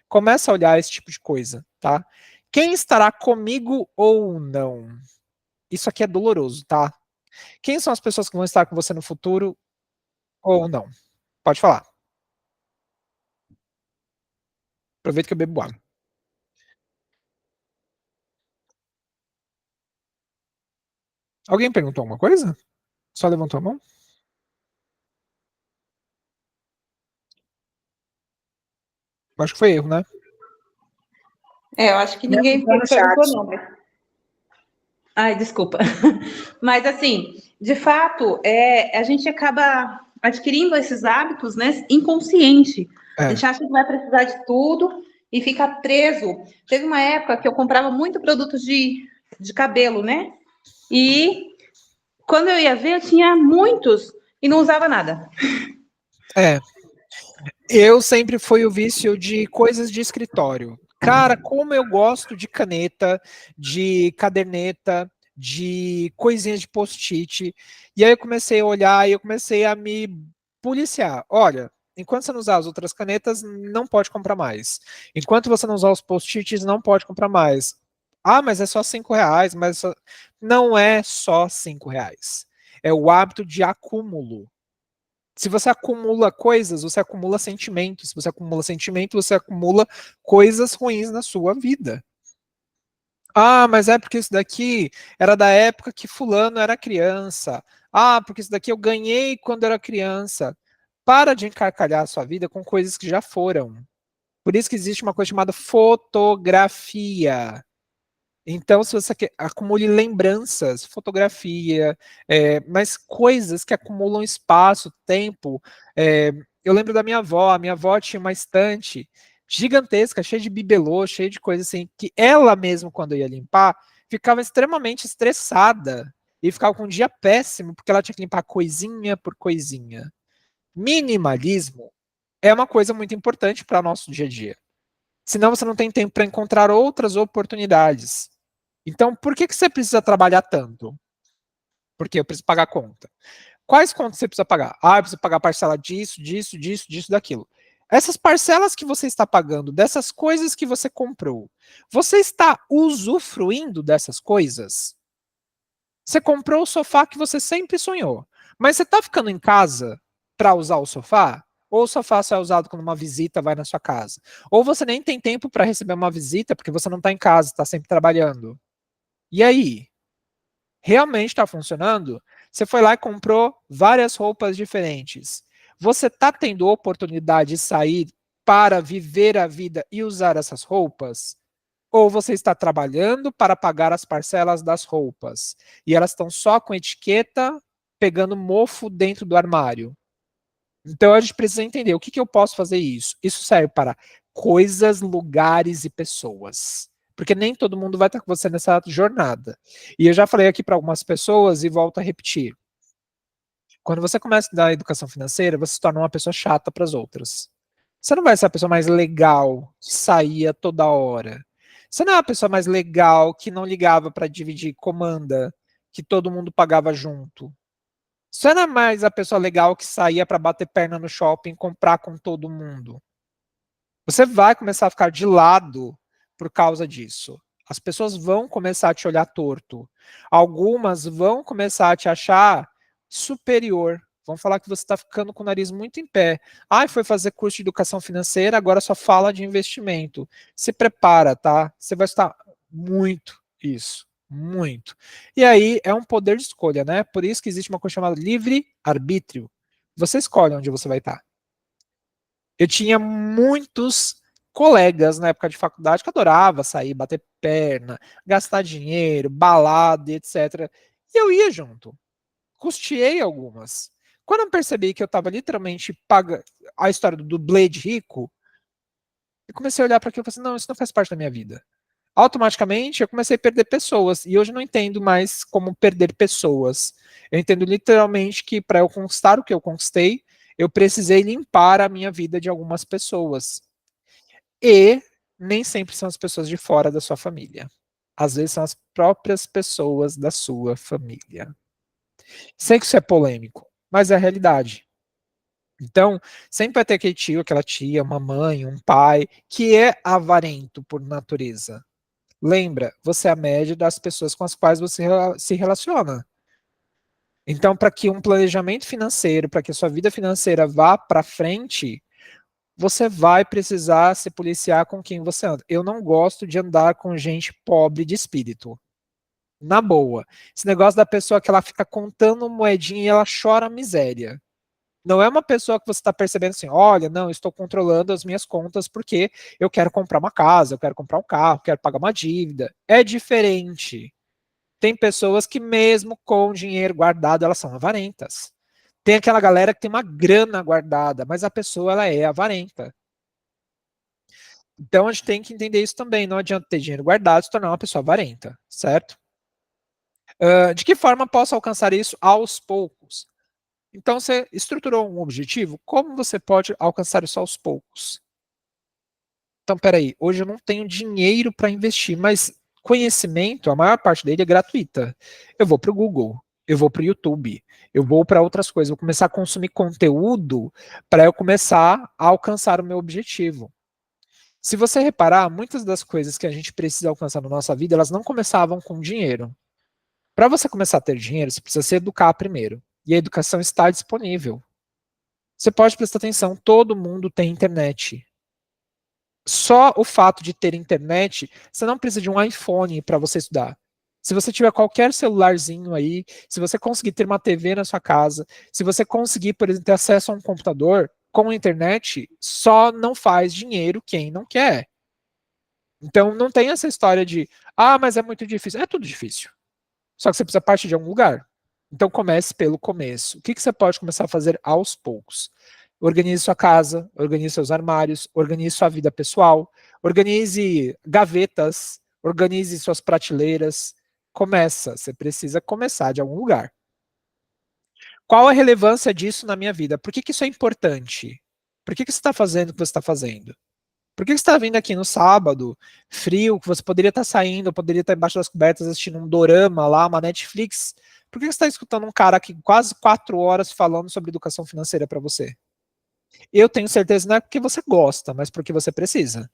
Speaker 1: Começa a olhar esse tipo de coisa, tá? Quem estará comigo ou não? Isso aqui é doloroso, tá? Quem são as pessoas que vão estar com você no futuro ou não? Pode falar. Aproveita que eu bebo água. Alguém perguntou alguma coisa? Só levantou a mão? Acho que foi erro, né?
Speaker 3: Eu acho que ninguém perguntou não. Ai, desculpa. Mas, assim, de fato, a gente acaba adquirindo esses hábitos, né, inconsciente. A gente acha que vai precisar de tudo e fica preso. Teve uma época que eu comprava muito produtos de cabelo, né? E quando eu ia ver, eu tinha muitos e não usava nada.
Speaker 1: Eu sempre fui o vício de coisas de escritório. Cara, como eu gosto de caneta, de caderneta, de coisinhas de post-it. E aí eu comecei a olhar e eu comecei a me policiar. Olha, enquanto você não usar as outras canetas, não pode comprar mais. Enquanto você não usar os post-its, não pode comprar mais. Mas é só R$ 5, não é só R$ 5. É o hábito de acúmulo. Se você acumula coisas, você acumula sentimentos. Se você acumula sentimento, você acumula coisas ruins na sua vida. Mas é porque isso daqui era da época que fulano era criança. Porque isso daqui eu ganhei quando era criança. Para de encarcalhar a sua vida com coisas que já foram. Por isso que existe uma coisa chamada fotografia. Então, se você acumule lembranças, fotografia, mas coisas que acumulam espaço, tempo. Eu lembro da minha avó, a minha avó tinha uma estante gigantesca, cheia de bibelô, cheia de coisas assim, que ela mesma, quando ia limpar, ficava extremamente estressada e ficava com um dia péssimo, porque ela tinha que limpar coisinha por coisinha. Minimalismo é uma coisa muito importante para o nosso dia a dia. Senão você não tem tempo para encontrar outras oportunidades. Então, por que você precisa trabalhar tanto? Porque eu preciso pagar a conta. Quais contas você precisa pagar? Eu preciso pagar parcela disso, disso, disso, disso, daquilo. Essas parcelas que você está pagando, dessas coisas que você comprou, você está usufruindo dessas coisas? Você comprou o sofá que você sempre sonhou, mas você está ficando em casa para usar o sofá? Ou o sofá só é usado quando uma visita vai na sua casa? Ou você nem tem tempo para receber uma visita porque você não está em casa, está sempre trabalhando? E aí? Realmente está funcionando? Você foi lá e comprou várias roupas diferentes. Você está tendo oportunidade de sair para viver a vida e usar essas roupas? Ou você está trabalhando para pagar as parcelas das roupas e elas estão só com etiqueta pegando mofo dentro do armário? Então a gente precisa entender o que eu posso fazer isso. Isso serve para coisas, lugares e pessoas. Porque nem todo mundo vai estar com você nessa jornada. E eu já falei aqui para algumas pessoas e volto a repetir. Quando você começa a dar educação financeira, você se torna uma pessoa chata para as outras. Você não vai ser a pessoa mais legal que saía toda hora. Você não é a pessoa mais legal que não ligava para dividir comanda, que todo mundo pagava junto. Você não é mais a pessoa legal que saía para bater perna no shopping e comprar com todo mundo. Você vai começar a ficar de lado por causa disso. As pessoas vão começar a te olhar torto. Algumas vão começar a te achar superior. Vão falar que você está ficando com o nariz muito em pé. Foi fazer curso de educação financeira, agora só fala de investimento. Se prepara, tá? Você vai estar muito isso. Muito. E aí é um poder de escolha, né? Por isso que existe uma coisa chamada livre-arbítrio. Você escolhe onde você vai estar. Eu tinha muitos colegas na época de faculdade que adorava sair, bater perna, gastar dinheiro, balada, etc. E eu ia junto. Custeei algumas. Quando eu percebi que eu estava literalmente pagando a história do dublê de rico, eu comecei a olhar para aquilo e falei assim, não, isso não faz parte da minha vida. Automaticamente eu comecei a perder pessoas. E hoje eu não entendo mais como perder pessoas. Eu entendo literalmente que para eu conquistar o que eu conquistei, eu precisei limpar a minha vida de algumas pessoas. E nem sempre são as pessoas de fora da sua família. Às vezes são as próprias pessoas da sua família. Sei que isso é polêmico, mas é a realidade. Então, sempre vai ter aquele tio, aquela tia, uma mãe, um pai, que é avarento por natureza. Lembra, você é a média das pessoas com as quais você se relaciona. Então, para que um planejamento financeiro, para que a sua vida financeira vá para frente, você vai precisar se policiar com quem você anda. Eu não gosto de andar com gente pobre de espírito. Na boa. Esse negócio da pessoa que ela fica contando moedinha e ela chora miséria. Não é uma pessoa que você está percebendo assim, olha, não, estou controlando as minhas contas porque eu quero comprar uma casa, eu quero comprar um carro, quero pagar uma dívida. É diferente. Tem pessoas que mesmo com dinheiro guardado, elas são avarentas. Tem aquela galera que tem uma grana guardada, mas a pessoa ela é avarenta. Então a gente tem que entender isso também. Não adianta ter dinheiro guardado e se tornar uma pessoa avarenta, certo? De que forma posso alcançar isso aos poucos? Então você estruturou um objetivo, como você pode alcançar isso aos poucos? Então, peraí, hoje eu não tenho dinheiro para investir, mas conhecimento, a maior parte dele é gratuita. Eu vou para o Google, eu vou para o YouTube, eu vou para outras coisas, vou começar a consumir conteúdo para eu começar a alcançar o meu objetivo. Se você reparar, muitas das coisas que a gente precisa alcançar na nossa vida, elas não começavam com dinheiro. Para você começar a ter dinheiro, você precisa se educar primeiro. E a educação está disponível. Você pode prestar atenção, todo mundo tem internet. Só o fato de ter internet, você não precisa de um iPhone para você estudar. Se você tiver qualquer celularzinho aí, se você conseguir ter uma TV na sua casa, se você conseguir, por exemplo, ter acesso a um computador, com a internet, só não faz dinheiro quem não quer. Então, não tem essa história de, mas é muito difícil. É tudo difícil. Só que você precisa partir de algum lugar. Então, comece pelo começo. O que você pode começar a fazer aos poucos? Organize sua casa, organize seus armários, organize sua vida pessoal, organize gavetas, organize suas prateleiras. Começa. Você precisa começar de algum lugar. Qual a relevância disso na minha vida? Por que isso é importante? Por que você está fazendo o que você está fazendo? Por que você está vindo aqui no sábado, frio, que você poderia estar saindo, poderia estar embaixo das cobertas assistindo um dorama lá, uma Netflix? Por que você está escutando um cara aqui quase 4 horas falando sobre educação financeira para você? Eu tenho certeza não é porque você gosta, mas porque você precisa.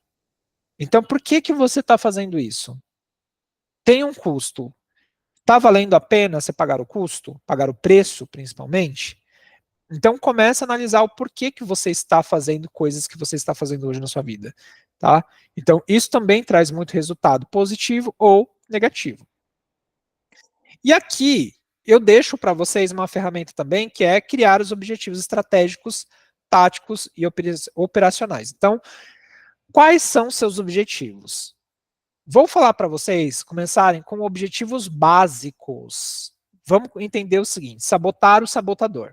Speaker 1: Então, por que você está fazendo isso? Tem um custo. Está valendo a pena você pagar o custo? Pagar o preço, principalmente? Então, comece a analisar o porquê que você está fazendo coisas que você está fazendo hoje na sua vida. Tá? Então, isso também traz muito resultado positivo ou negativo. E aqui, eu deixo para vocês uma ferramenta também, que é criar os objetivos estratégicos, táticos e operacionais. Então, quais são seus objetivos? Vou falar para vocês começarem com objetivos básicos. Vamos entender o seguinte: sabotar o sabotador.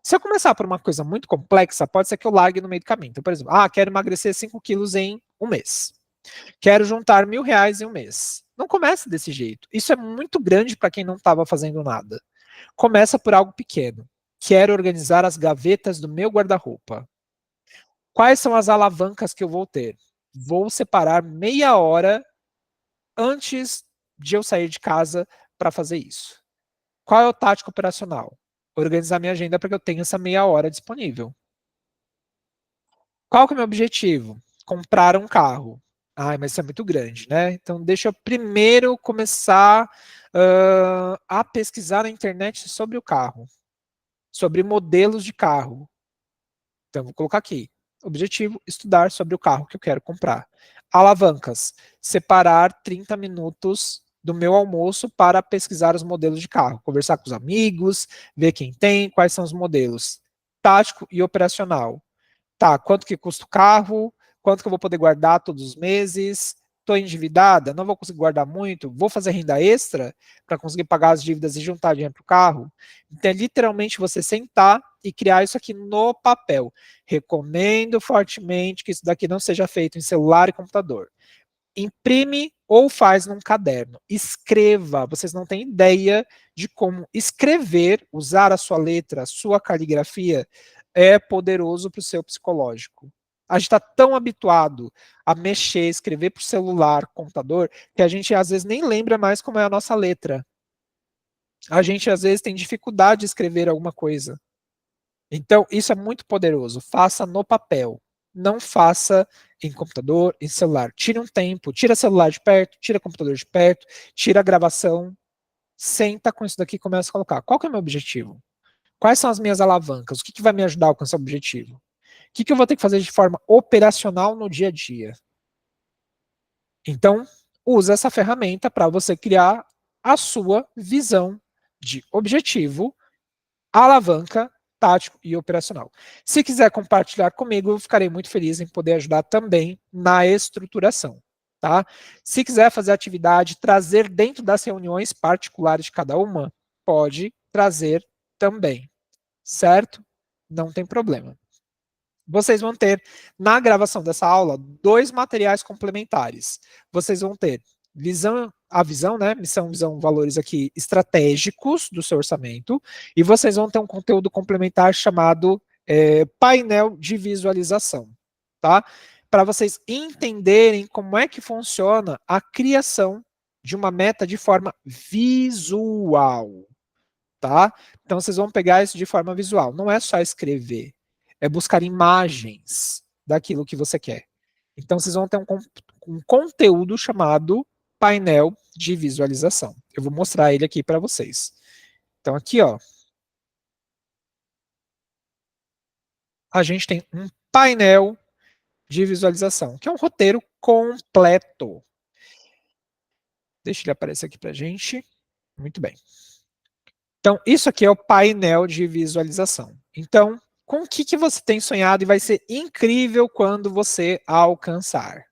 Speaker 1: Se eu começar por uma coisa muito complexa, pode ser que eu largue no meio do caminho. Então, por exemplo, quero emagrecer 5 quilos em um mês. Quero juntar R$ 1.000 em um mês. Não começa desse jeito. Isso é muito grande para quem não estava fazendo nada. Começa por algo pequeno. Quero organizar as gavetas do meu guarda-roupa. Quais são as alavancas que eu vou ter? Vou separar meia hora antes de eu sair de casa para fazer isso. Qual é o tático operacional? Organizar minha agenda para que eu tenha essa meia hora disponível. Qual que é o meu objetivo? Comprar um carro. Mas isso é muito grande, né? Então, deixa eu primeiro começar a pesquisar na internet sobre o carro, sobre modelos de carro. Então, vou colocar aqui. Objetivo, estudar sobre o carro que eu quero comprar. Alavancas, separar 30 minutos do meu almoço para pesquisar os modelos de carro, conversar com os amigos, ver quem tem, quais são os modelos. Tático e operacional. Tá, quanto que custa o carro? Quanto que eu vou poder guardar todos os meses? Estou endividada? Não vou conseguir guardar muito? Vou fazer renda extra para conseguir pagar as dívidas e juntar dinheiro para o carro? Então, é literalmente você sentar e criar isso aqui no papel. Recomendo fortemente que isso daqui não seja feito em celular e computador. Imprime ou faz num caderno. Escreva. Vocês não têm ideia de como escrever, usar a sua letra, a sua caligrafia, é poderoso para o seu psicológico. A gente está tão habituado a mexer, escrever para o celular, computador, que a gente às vezes nem lembra mais como é a nossa letra. A gente às vezes tem dificuldade de escrever alguma coisa. Então, isso é muito poderoso. Faça no papel. Não faça em computador, em celular. Tire um tempo, tira celular de perto, tira computador de perto, tira a gravação. Senta com isso daqui e começa a colocar. Qual que é o meu objetivo? Quais são as minhas alavancas? O que vai me ajudar a alcançar o objetivo? O que eu vou ter que fazer de forma operacional no dia a dia? Então, usa essa ferramenta para você criar a sua visão de objetivo, alavanca, tático e operacional. Se quiser compartilhar comigo, eu ficarei muito feliz em poder ajudar também na estruturação. Tá? Se quiser fazer atividade, trazer dentro das reuniões particulares de cada uma, pode trazer também. Certo? Não tem problema. Vocês vão ter, na gravação dessa aula, 2 materiais complementares. Vocês vão ter a visão, né? Missão, visão, valores aqui estratégicos do seu orçamento. E vocês vão ter um conteúdo complementar chamado painel de visualização. Tá? Para vocês entenderem como é que funciona a criação de uma meta de forma visual. Tá? Então, vocês vão pegar isso de forma visual. Não é só escrever, é buscar imagens daquilo que você quer. Então, vocês vão ter um conteúdo chamado painel de visualização. Eu vou mostrar ele aqui para vocês. Então, aqui, ó, a gente tem um painel de visualização, que é um roteiro completo. Deixa ele aparecer aqui para a gente. Muito bem. Então, isso aqui é o painel de visualização. Então, com o que você tem sonhado e vai ser incrível quando você alcançar.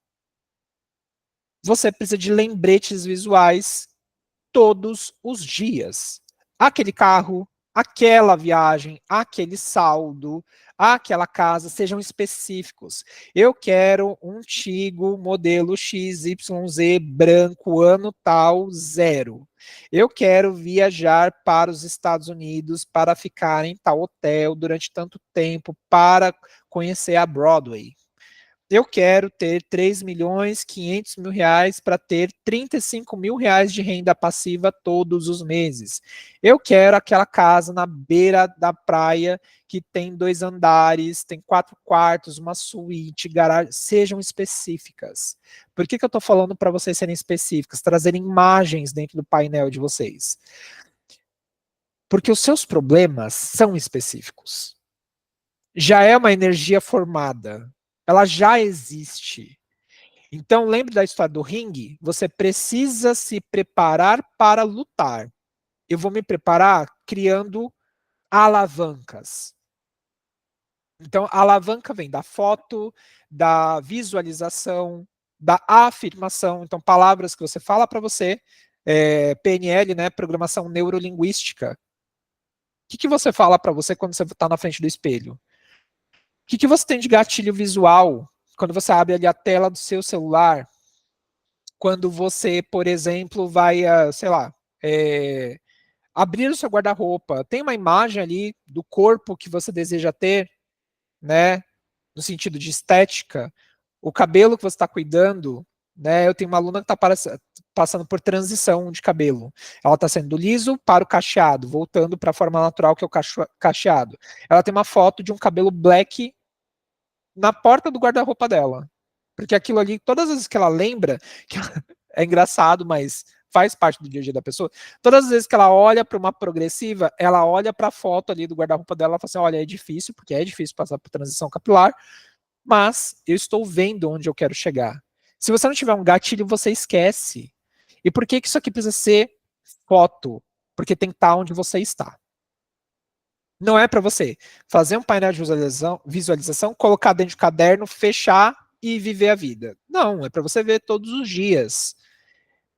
Speaker 1: Você precisa de lembretes visuais todos os dias. Aquele carro, aquela viagem, aquele saldo, aquela casa, sejam específicos. Eu quero um Tigo modelo XYZ branco, ano tal, 0. Eu quero viajar para os Estados Unidos para ficar em tal hotel durante tanto tempo para conhecer a Broadway. Eu quero ter 3.500.000 reais para ter 35 mil reais de renda passiva todos os meses. Eu quero aquela casa na beira da praia que tem 2 andares, tem 4 quartos, uma suíte, garagem, sejam específicas. Por que eu estou falando para vocês serem específicas? Trazerem imagens dentro do painel de vocês. Porque os seus problemas são específicos. Já é uma energia formada. Ela já existe. Então, lembre da história do ringue? Você precisa se preparar para lutar. Eu vou me preparar criando alavancas. Então, a alavanca vem da foto, da visualização, da afirmação. Então, palavras que você fala para você, PNL, né, programação neurolinguística. O que você fala para você quando você está na frente do espelho? O que você tem de gatilho visual quando você abre ali a tela do seu celular? Quando você, por exemplo, vai, sei lá, abrir o seu guarda-roupa, tem uma imagem ali do corpo que você deseja ter, né? No sentido de estética, o cabelo que você está cuidando, né? Eu tenho uma aluna que está passando por transição de cabelo. Ela está saindo do liso para o cacheado, voltando para a forma natural que é o cacheado. Ela tem uma foto de um cabelo black na porta do guarda-roupa dela. Porque aquilo ali, todas as vezes que ela lembra, que é engraçado, mas faz parte do dia a dia da pessoa, todas as vezes que ela olha para uma progressiva, ela olha para a foto ali do guarda-roupa dela e fala assim, olha, é difícil, porque é difícil passar por transição capilar, mas eu estou vendo onde eu quero chegar. Se você não tiver um gatilho, você esquece. E por que isso aqui precisa ser foto? Porque tem que estar onde você está. Não é para você fazer um painel de visualização, colocar dentro de caderno, fechar e viver a vida. Não, é para você ver todos os dias,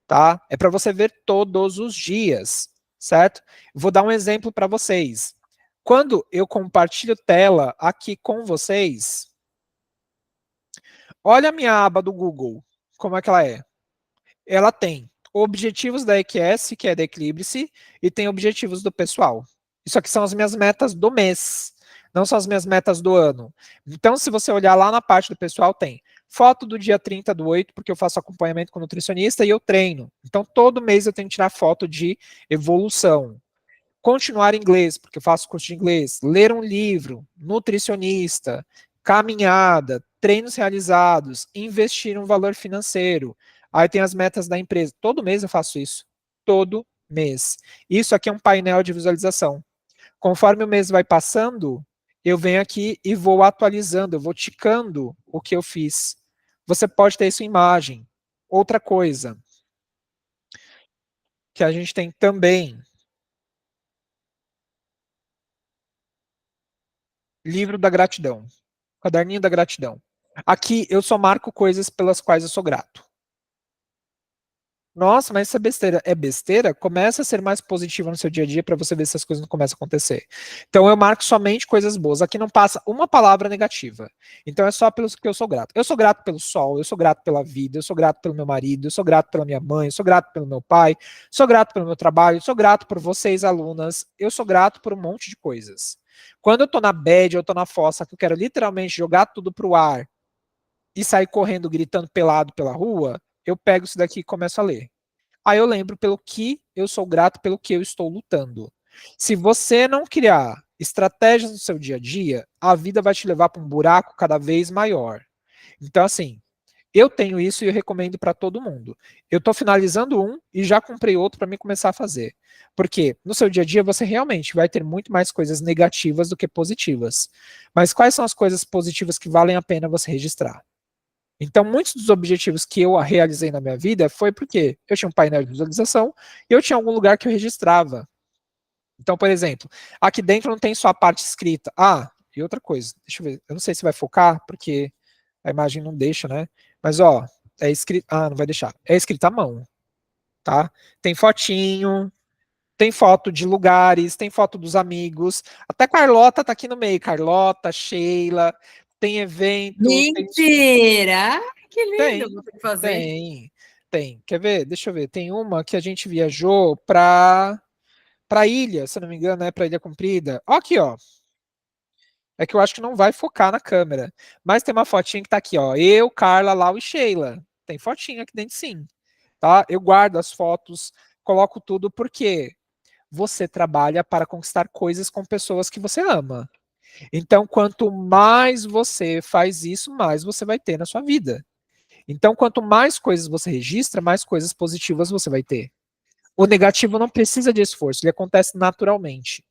Speaker 1: tá? É para você ver todos os dias, certo? Vou dar um exemplo para vocês. Quando eu compartilho tela aqui com vocês, olha a minha aba do Google, como é que ela é? Ela tem objetivos da EQS, que é da Eclipse, e tem objetivos do pessoal. Isso aqui são as minhas metas do mês, não são as minhas metas do ano. Então, se você olhar lá na parte do pessoal, tem foto do dia 30/8, porque eu faço acompanhamento com nutricionista e eu treino. Então, todo mês eu tenho que tirar foto de evolução. Continuar inglês, porque eu faço curso de inglês. Ler um livro, nutricionista, caminhada, treinos realizados, investir um valor financeiro. Aí tem as metas da empresa. Todo mês eu faço isso. Todo mês. Isso aqui é um painel de visualização. Conforme o mês vai passando, eu venho aqui e vou atualizando, eu vou ticando o que eu fiz. Você pode ter isso em imagem. Outra coisa que a gente tem também, livro da gratidão, caderninho da gratidão. Aqui eu só marco coisas pelas quais eu sou grato. Nossa, mas isso é besteira. É besteira? Começa a ser mais positiva no seu dia a dia para você ver se as coisas não começam a acontecer. Então eu marco somente coisas boas. Aqui não passa uma palavra negativa. Então é só pelo que eu sou grato. Eu sou grato pelo sol, eu sou grato pela vida, eu sou grato pelo meu marido, eu sou grato pela minha mãe, eu sou grato pelo meu pai, sou grato pelo meu trabalho, eu sou grato por vocês, alunas, eu sou grato por um monte de coisas. Quando eu tô na bad, eu tô na fossa, que eu quero literalmente jogar tudo pro ar e sair correndo, gritando pelado pela rua, eu pego isso daqui e começo a ler. Aí eu lembro pelo que eu sou grato, pelo que eu estou lutando. Se você não criar estratégias no seu dia a dia, a vida vai te levar para um buraco cada vez maior. Então, assim, eu tenho isso e eu recomendo para todo mundo. Eu estou finalizando um e já comprei outro para mim começar a fazer. Porque no seu dia a dia você realmente vai ter muito mais coisas negativas do que positivas. Mas quais são as coisas positivas que valem a pena você registrar? Então, muitos dos objetivos que eu realizei na minha vida foi porque eu tinha um painel de visualização e eu tinha algum lugar que eu registrava. Então, por exemplo, aqui dentro não tem só a parte escrita. Ah, e outra coisa, deixa eu ver, eu não sei se vai focar, porque a imagem não deixa, né? Mas, ó, é escrito... Ah, não vai deixar. É escrito à mão, tá? Tem fotinho, tem foto de lugares, tem foto dos amigos. Até Carlota tá aqui no meio. Carlota, Sheila, tem evento.
Speaker 2: Mentira! Que lindo!
Speaker 1: Tem,
Speaker 2: Vou ter que fazer.
Speaker 1: tem. Quer ver? Deixa eu ver. Tem uma que a gente viajou pra ilha, se eu não me engano, né? Pra Ilha Comprida. Ó aqui, ó. É que eu acho que não vai focar na câmera. Mas tem uma fotinha que tá aqui, ó. Eu, Carla, Lau e Sheila. Tem fotinha aqui dentro, sim. Tá? Eu guardo as fotos, coloco tudo, porque você trabalha para conquistar coisas com pessoas que você ama. Então, quanto mais você faz isso, mais você vai ter na sua vida. Então, quanto mais coisas você registra, mais coisas positivas você vai ter. O negativo não precisa de esforço, ele acontece naturalmente.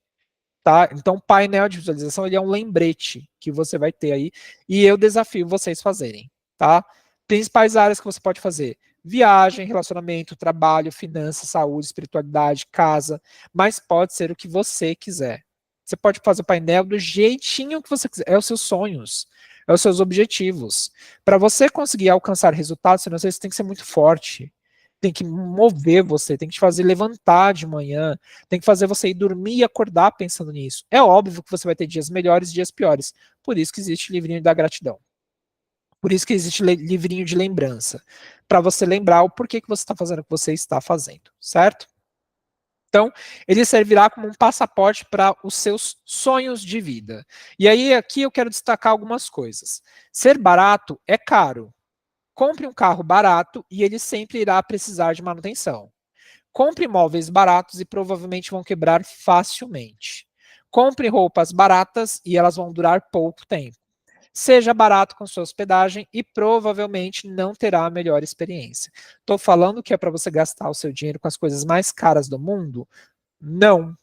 Speaker 1: Tá? Então, o painel de visualização ele é um lembrete que você vai ter aí, e eu desafio vocês fazerem. Tá? Principais áreas que você pode fazer: viagem, relacionamento, trabalho, finanças, saúde, espiritualidade, casa, mas pode ser o que você quiser. Você pode fazer o painel do jeitinho que você quiser. É os seus sonhos, é os seus objetivos. Para você conseguir alcançar resultados financeiros, você tem que ser muito forte. Tem que mover você, tem que te fazer levantar de manhã, tem que fazer você ir dormir e acordar pensando nisso. É óbvio que você vai ter dias melhores e dias piores. Por isso que existe o livrinho da gratidão. Por isso que existe livrinho de lembrança. Para você lembrar o porquê que você está fazendo o que você está fazendo, certo? Então, ele servirá como um passaporte para os seus sonhos de vida. E aí, aqui eu quero destacar algumas coisas. Ser barato é caro. Compre um carro barato e ele sempre irá precisar de manutenção. Compre móveis baratos e provavelmente vão quebrar facilmente. Compre roupas baratas e elas vão durar pouco tempo. Seja barato com sua hospedagem e provavelmente não terá a melhor experiência. Estou falando que é para você gastar o seu dinheiro com as coisas mais caras do mundo? Não.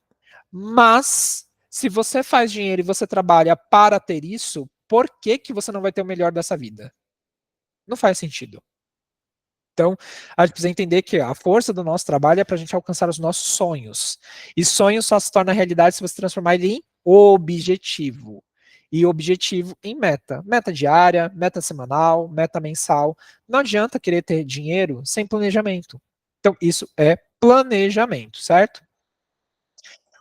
Speaker 1: Mas, se você faz dinheiro e você trabalha para ter isso, por que, que você não vai ter o melhor dessa vida? Não faz sentido. Então, a gente precisa entender que a força do nosso trabalho é para a gente alcançar os nossos sonhos. E sonho só se torna realidade se você transformar ele em objetivo. E objetivo em meta. Meta diária, meta semanal, meta mensal. Não adianta querer ter dinheiro sem planejamento. Então, isso é planejamento, certo?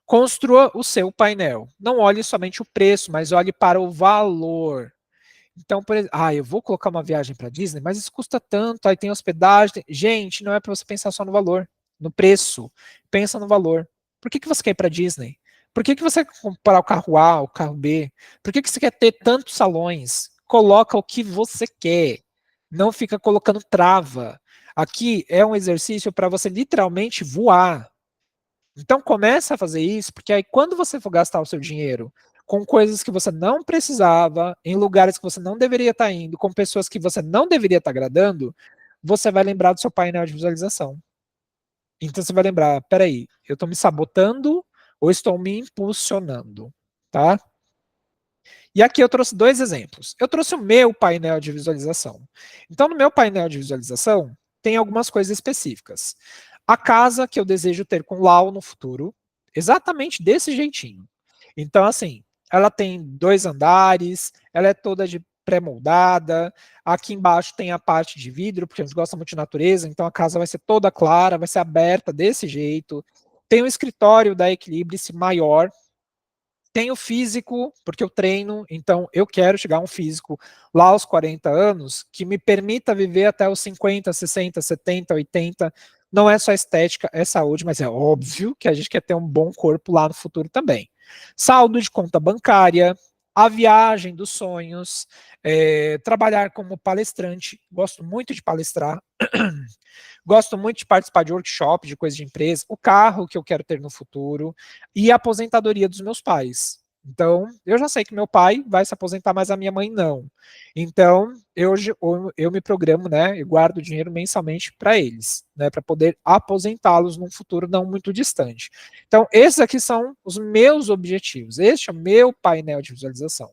Speaker 1: Construa o seu painel. Não olhe somente o preço, mas olhe para o valor. Então, por exemplo, eu vou colocar uma viagem para Disney, mas isso custa tanto, aí tem hospedagem. Gente, não é para você pensar só no valor, no preço. Pensa no valor. Por que você quer ir para Disney? Por que você quer comprar o carro A, o carro B? Por que você quer ter tantos salões? Coloca o que você quer. Não fica colocando trava. Aqui é um exercício para você literalmente voar. Então começa a fazer isso, porque aí quando você for gastar o seu dinheiro com coisas que você não precisava, em lugares que você não deveria estar indo, com pessoas que você não deveria estar agradando, você vai lembrar do seu painel de visualização. Então você vai lembrar, peraí, eu estou me sabotando ou estou me impulsionando, tá? E aqui eu trouxe dois exemplos. Eu trouxe o meu painel de visualização. Então no meu painel de visualização tem algumas coisas específicas. A casa que eu desejo ter com Lau no futuro, exatamente desse jeitinho. Então, assim, ela tem 2 andares, ela é toda de pré-moldada, aqui embaixo tem a parte de vidro, porque a gente gosta muito de natureza, então a casa vai ser toda clara, vai ser aberta desse jeito. Tem um escritório da Equilibrice maior, tem o físico, porque eu treino, então eu quero chegar a um físico lá aos 40 anos que me permita viver até os 50, 60, 70, 80. Não é só estética, é saúde, mas é óbvio que a gente quer ter um bom corpo lá no futuro também. Saldo de conta bancária, a viagem dos sonhos, trabalhar como palestrante, gosto muito de palestrar, gosto muito de participar de workshop, de coisa de empresa, o carro que eu quero ter no futuro e a aposentadoria dos meus pais. Então, eu já sei que meu pai vai se aposentar, mas a minha mãe não. Então, eu me programo, né, e guardo dinheiro mensalmente para eles, né, para poder aposentá-los num futuro não muito distante. Então, esses aqui são os meus objetivos. Este é o meu painel de visualização.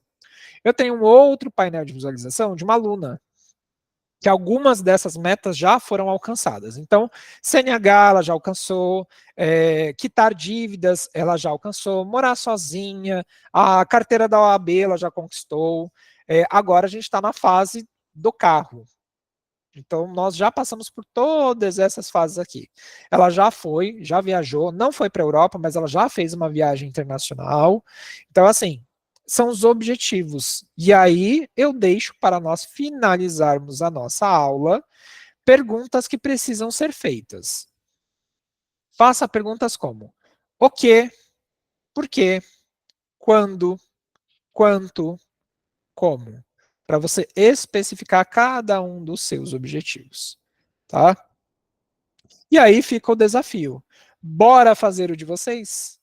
Speaker 1: Eu tenho um outro painel de visualização de uma aluna. que algumas dessas metas já foram alcançadas. Então, CNH ela já alcançou, quitar dívidas ela já alcançou, morar sozinha, a carteira da OAB ela já conquistou, agora a gente está na fase do carro. Então, nós já passamos por todas essas fases aqui. Ela já foi, já viajou, não foi para a Europa, mas ela já fez uma viagem internacional. Então, assim, são os objetivos. E aí, eu deixo para nós finalizarmos a nossa aula perguntas que precisam ser feitas. Faça perguntas como: o que, por quê, quando, quanto, como, para você especificar cada um dos seus objetivos, tá? E aí fica o desafio. Bora fazer o de vocês?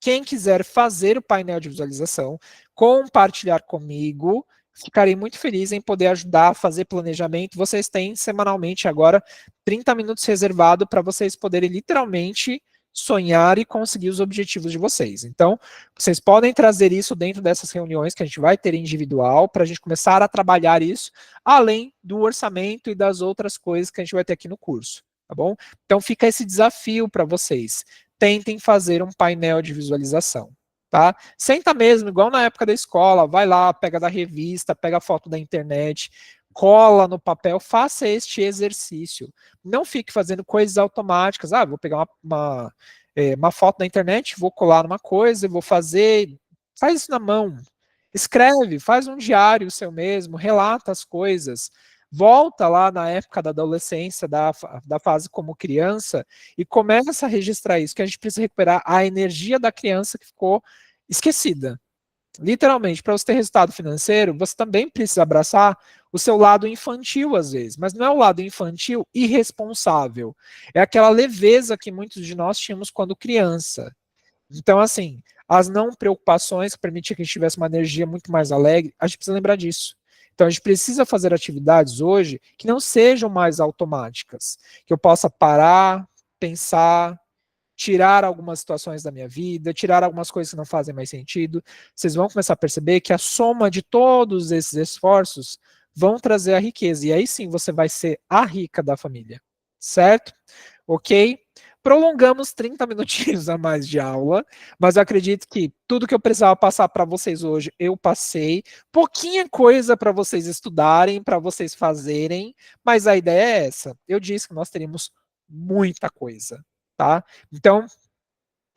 Speaker 1: Quem quiser fazer o painel de visualização, compartilhar comigo, ficarei muito feliz em poder ajudar a fazer planejamento. Vocês têm semanalmente agora 30 minutos reservado para vocês poderem literalmente sonhar e conseguir os objetivos de vocês. Então, vocês podem trazer isso dentro dessas reuniões que a gente vai ter individual, para a gente começar a trabalhar isso, além do orçamento e das outras coisas que a gente vai ter aqui no curso, tá bom? Então, fica esse desafio para vocês. Tentem fazer um painel de visualização, tá? Senta mesmo, igual na época da escola, vai lá, pega da revista, pega a foto da internet, cola no papel, faça este exercício. Não fique fazendo coisas automáticas. Ah, vou pegar uma foto da internet, vou colar numa coisa, vou fazer. Faz isso na mão. Escreve, faz um diário seu mesmo, relata as coisas. Volta lá na época da adolescência, da fase como criança, e começa a registrar isso, que a gente precisa recuperar a energia da criança que ficou esquecida. Literalmente, para você ter resultado financeiro, você também precisa abraçar o seu lado infantil, às vezes. Mas não é o lado infantil irresponsável. É aquela leveza que muitos de nós tínhamos quando criança. Então, assim, as não preocupações que permitiam que a gente tivesse uma energia muito mais alegre, a gente precisa lembrar disso. Então, a gente precisa fazer atividades hoje que não sejam mais automáticas. Que eu possa parar, pensar, tirar algumas situações da minha vida, tirar algumas coisas que não fazem mais sentido. Vocês vão começar a perceber que a soma de todos esses esforços vão trazer a riqueza. E aí sim você vai ser a rica da família. Certo? Ok? Prolongamos 30 minutinhos a mais de aula, mas eu acredito que tudo que eu precisava passar para vocês hoje, eu passei. Pouquinha coisa para vocês estudarem, para vocês fazerem, mas a ideia é essa. Eu disse que nós teríamos muita coisa. Tá? Então,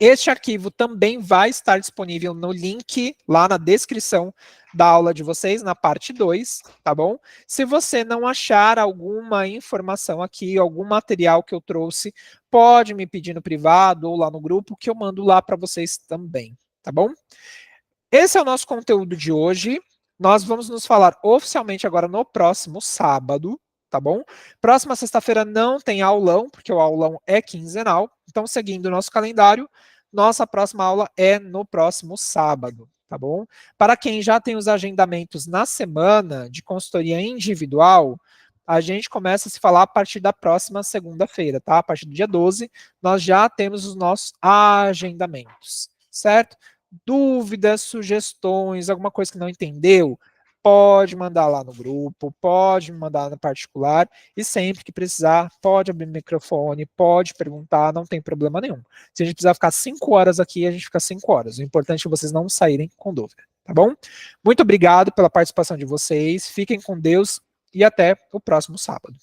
Speaker 1: este arquivo também vai estar disponível no link lá na descrição da aula de vocês, na parte 2, tá bom? Se você não achar alguma informação aqui, algum material que eu trouxe, pode me pedir no privado ou lá no grupo, que eu mando lá para vocês também, tá bom? Esse é o nosso conteúdo de hoje. Nós vamos nos falar oficialmente agora no próximo sábado, tá bom? Próxima sexta-feira não tem aulão, porque o aulão é quinzenal. Então, seguindo o nosso calendário, nossa próxima aula é no próximo sábado, tá bom? Para quem já tem os agendamentos na semana de consultoria individual, a gente começa a se falar a partir da próxima segunda-feira, tá? A partir do dia 12, nós já temos os nossos agendamentos, certo? Dúvidas, sugestões, alguma coisa que não entendeu, pode mandar lá no grupo, pode me mandar no particular, e sempre que precisar, pode abrir o microfone, pode perguntar, não tem problema nenhum. Se a gente precisar ficar 5 horas aqui, a gente fica 5 horas. O importante é vocês não saírem com dúvida, tá bom? Muito obrigado pela participação de vocês, fiquem com Deus e até o próximo sábado.